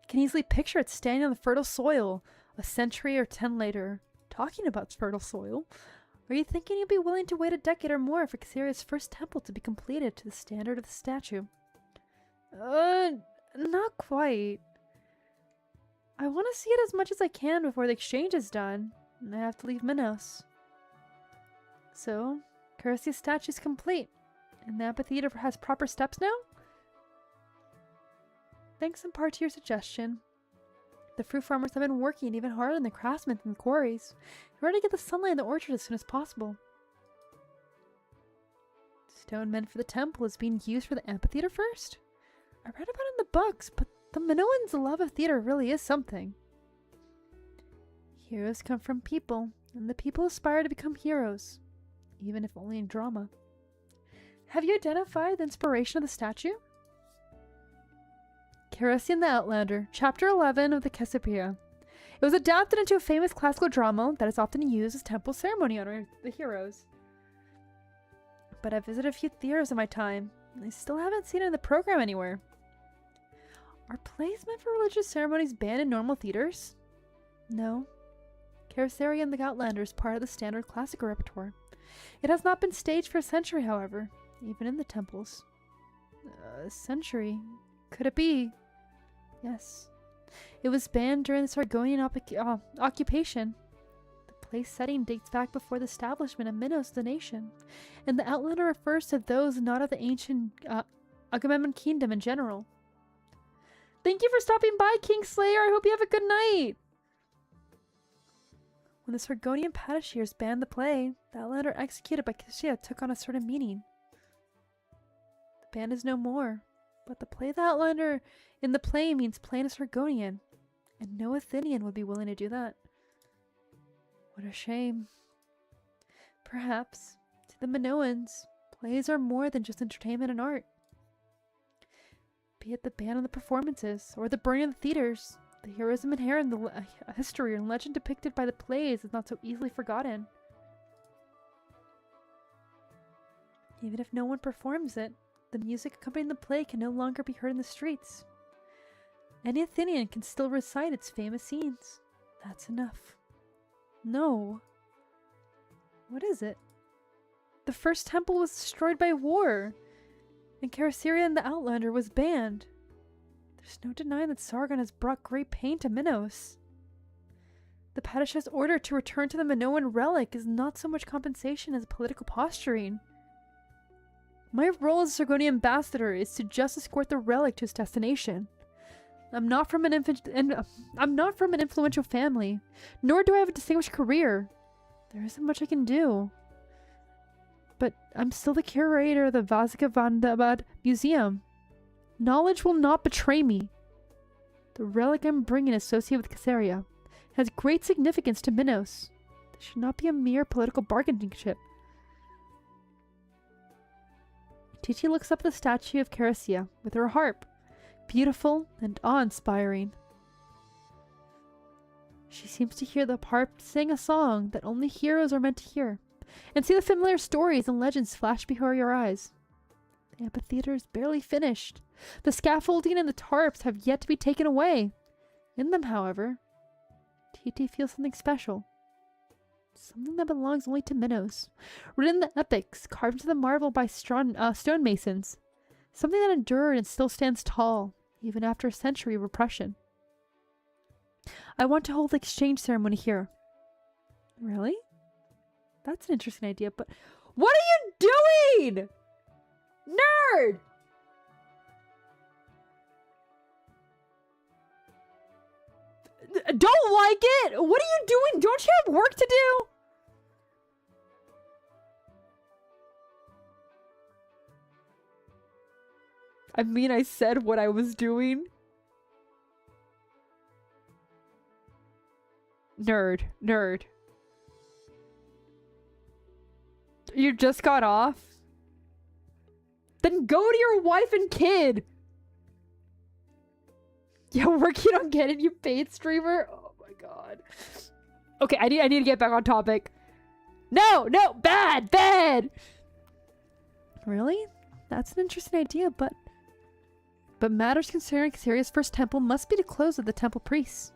I can easily picture it standing on the fertile soil, a century or 10 later, talking about fertile soil. Are you thinking you'd be willing to wait a decade or more for Caesaria's first temple to be completed to the standard of the statue? Not quite. I want to see it as much as I can before the exchange is done, and I have to leave Minos. So, Caesaria's statue is complete, and the amphitheater has proper steps now? Thanks in part to your suggestion. The fruit farmers have been working even harder than the craftsmen in the quarries, in order to get the sunlight in the orchard as soon as possible. Stone meant for the temple is being used for the amphitheater first? I read about it in the books, but the Minoans' love of theater really is something. Heroes come from people, and the people aspire to become heroes, even if only in drama. Have you identified the inspiration of the statue? Cassian the Outlander, Chapter 11 of the Caesarea. It was adapted into a famous classical drama that is often used as temple ceremony honoring the heroes. But I've visited a few theaters in my time, and I still haven't seen it in the program anywhere. Are plays meant for religious ceremonies banned in normal theaters? No. Caesarea and the Outlander is part of the standard classical repertoire. It has not been staged for a century, however, even in the temples. A century? Could it be? Yes. It was banned during the Sargonian occupation. The place setting dates back before the establishment of Minos, the nation, and the Outlander refers to those not of the ancient Agamemnon kingdom in general. Thank you for stopping by, Kingslayer. I hope you have a good night. When the Sargonian Padishirs banned the play, the outlander executed by Kishia took on a sort of meaning. The ban is no more, but the play the outlander in the play means plain as Sargonian, and no Athenian would be willing to do that. What a shame. Perhaps, to the Minoans, plays are more than just entertainment and art. Be it the ban on the performances, or the burning of the theaters, the heroism inherent in the history and legend depicted by the plays is not so easily forgotten. Even if no one performs it, the music accompanying the play can no longer be heard in the streets. Any Athenian can still recite its famous scenes. That's enough. No. What is it? The first temple was destroyed by war, and Characeria and the Outlander was banned. There's no denying that Sargon has brought great pain to Minos. The Padishah's order to return to the Minoan relic is not so much compensation as political posturing. My role as a Sargonian ambassador is to just escort the relic to its destination. I'm not from an influential family, nor do I have a distinguished career. There isn't much I can do. But I'm still the curator of the Vazikavandabad Museum. Knowledge will not betray me. The relic I'm bringing associated with Caesarea has great significance to Minos. This should not be a mere political bargaining chip. Titi looks up at the statue of Characia with her harp, beautiful and awe-inspiring. She seems to hear the harp sing a song that only heroes are meant to hear, and see the familiar stories and legends flash before your eyes. The amphitheater is barely finished. The scaffolding and the tarps have yet to be taken away. In them, however, Titi feels something special. Something that belongs only to Minos. Written in the epics, carved into the marble by stonemasons. Something that endured and still stands tall, even after a century of repression. I want to hold the exchange ceremony here. Really? That's an interesting idea, but... What are you doing? Nerd! Don't like it? What are you doing? Don't you have work to do? I mean, I said what I was doing. Nerd. Nerd. You just got off? Then go to your wife and kid! Yeah, work you don't get it, you paid streamer? Oh my god. Okay, I need to get back on topic. No! Bad! Really? That's an interesting idea, but matters concerning Caesaria's first temple must be to close with the temple priests.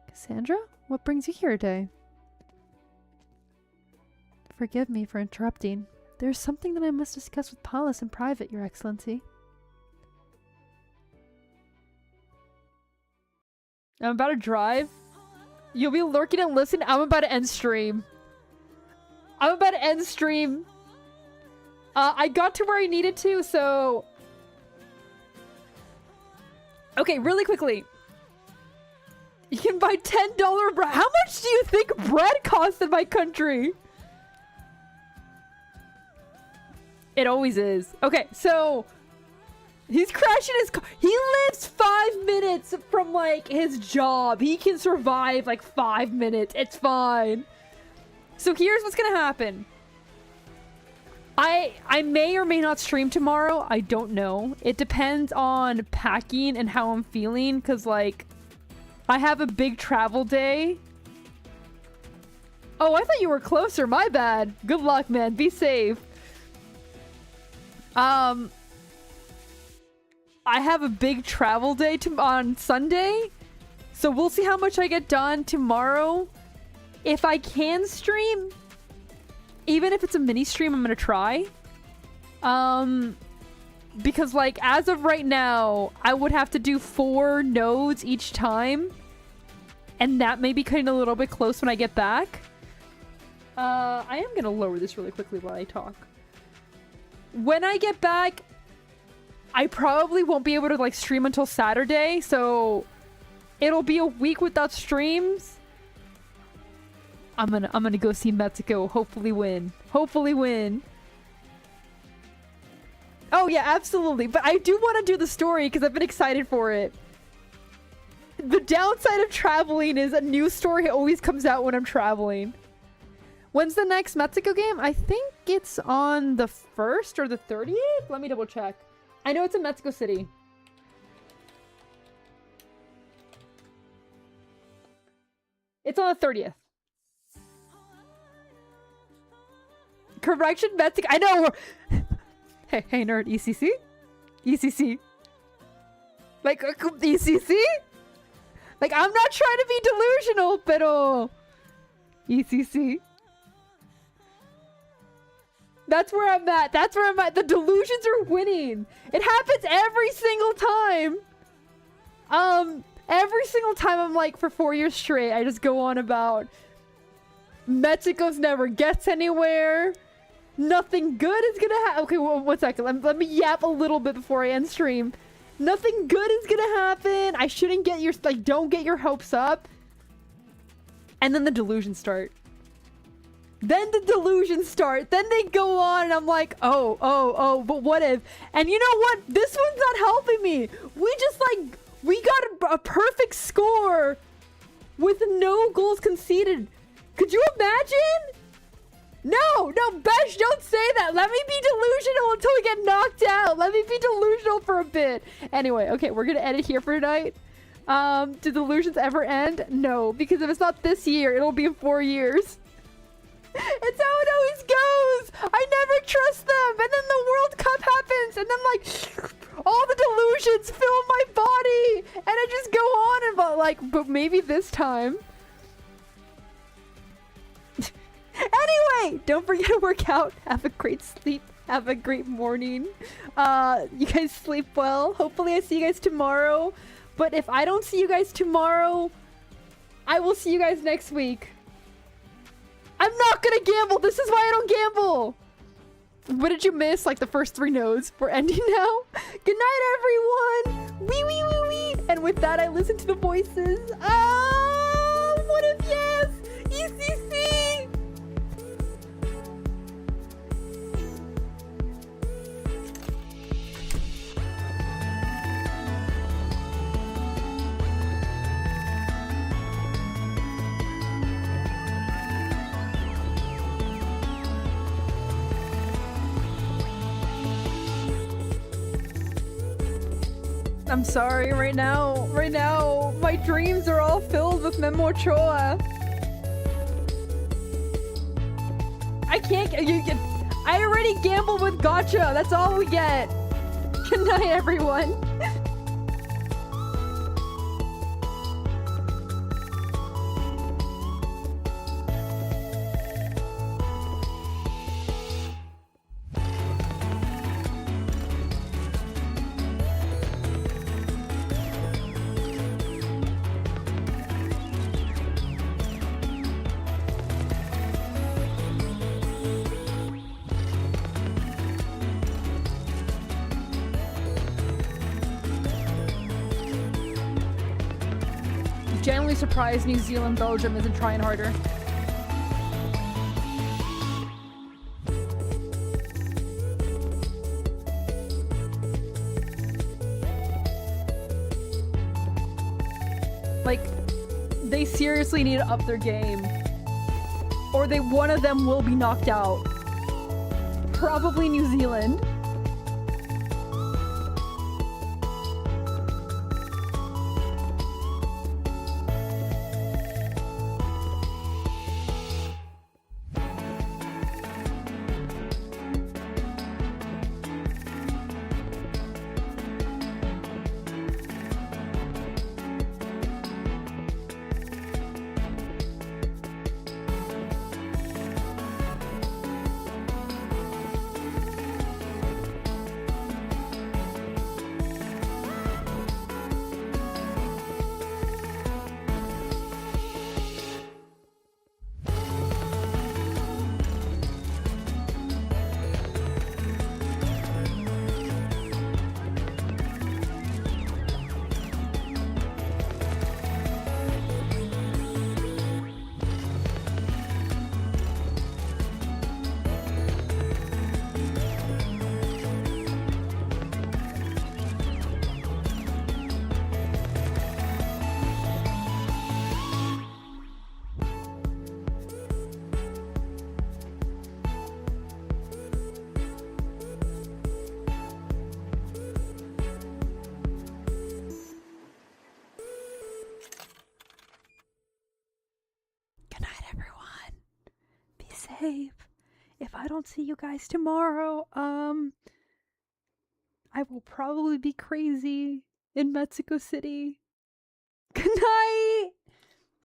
Cassandra? What brings you here today? Forgive me for interrupting. There's something that I must discuss with Pallas in private, Your Excellency. I'm about to drive. You'll be lurking and listening. I'm about to end stream. I got to where I needed to, so... Okay, really quickly. You can buy $10 bread. How much do you think bread costs in my country? It always is. Okay, so... He's crashing his car. He lives 5 minutes from, like, his job. He can survive, like, 5 minutes. It's fine. So here's what's gonna happen. I may or may not stream tomorrow. I don't know. It depends on packing and how I'm feeling. Because, like, I have a big travel day. Oh, I thought you were closer. My bad. Good luck, man. Be safe. I have a big travel day on Sunday, so we'll see how much I get done tomorrow. If I can stream, even if it's a mini stream, I'm gonna try. Because, like, as of right now, I would have to do 4 nodes each time, and that may be cutting a little bit close when I get back. I am gonna lower this really quickly while I talk. When I get back, I probably won't be able to like stream until Saturday, so it'll be a week without streams. I'm gonna go see Mexico. Hopefully win. Hopefully win. Oh yeah, absolutely. But I do want to do the story because I've been excited for it. The downside of traveling is a new story always comes out when I'm traveling. When's the next Mexico game? I think it's on the 1st or the 30th? Let me double check. I know it's in Mexico City. It's on the 30th. Correction, Mexico. I know. Hey, nerd. ECC? ECC. Like, ECC? Like, I'm not trying to be delusional, pero... ECC. That's where I'm at. That's where I'm at. The delusions are winning. It happens every single time. Every single time I'm like, for 4 years straight, I just go on about Mexico's never gets anywhere. Nothing good is gonna happen. Okay, well, 1 second. Let me yap a little bit before I end stream. Nothing good is gonna happen. I shouldn't get your, like, don't get your hopes up. And then the delusions start. Then the delusions start. Then they go on and I'm like, oh, but what if? And you know what? This one's not helping me. We got a perfect score with no goals conceded. Could you imagine? No, Besh, don't say that. Let me be delusional until we get knocked out. Let me be delusional for a bit. Anyway, okay, we're gonna end it here for tonight. Do delusions ever end? No, because if it's not this year, it'll be in 4 years. It's how it always goes. I never trust them. And then the World Cup happens. And then, like, all the delusions fill my body. And I just go on and, but maybe this time. Anyway, don't forget to work out. Have a great sleep. Have a great morning. You guys sleep well. Hopefully I see you guys tomorrow. But if I don't see you guys tomorrow, I will see you guys next week. I'm not gonna gamble. This is why I don't gamble. What did you miss? Like the first 3 nodes. We're ending now. Good night, everyone. Wee, wee, wee, wee. And with that, I listen to the voices. Oh, what if yes? ECC. I'm sorry, right now, my dreams are all filled with Memo Ochoa. I can't, I already gambled with Gacha, that's all we get. Good night, everyone. Genuinely surprised New Zealand Belgium isn't trying harder. Like, they seriously need to up their game. Or one of them will be knocked out. Probably New Zealand. safe. If I don't see you guys tomorrow, I will probably be crazy in Mexico City. Good night.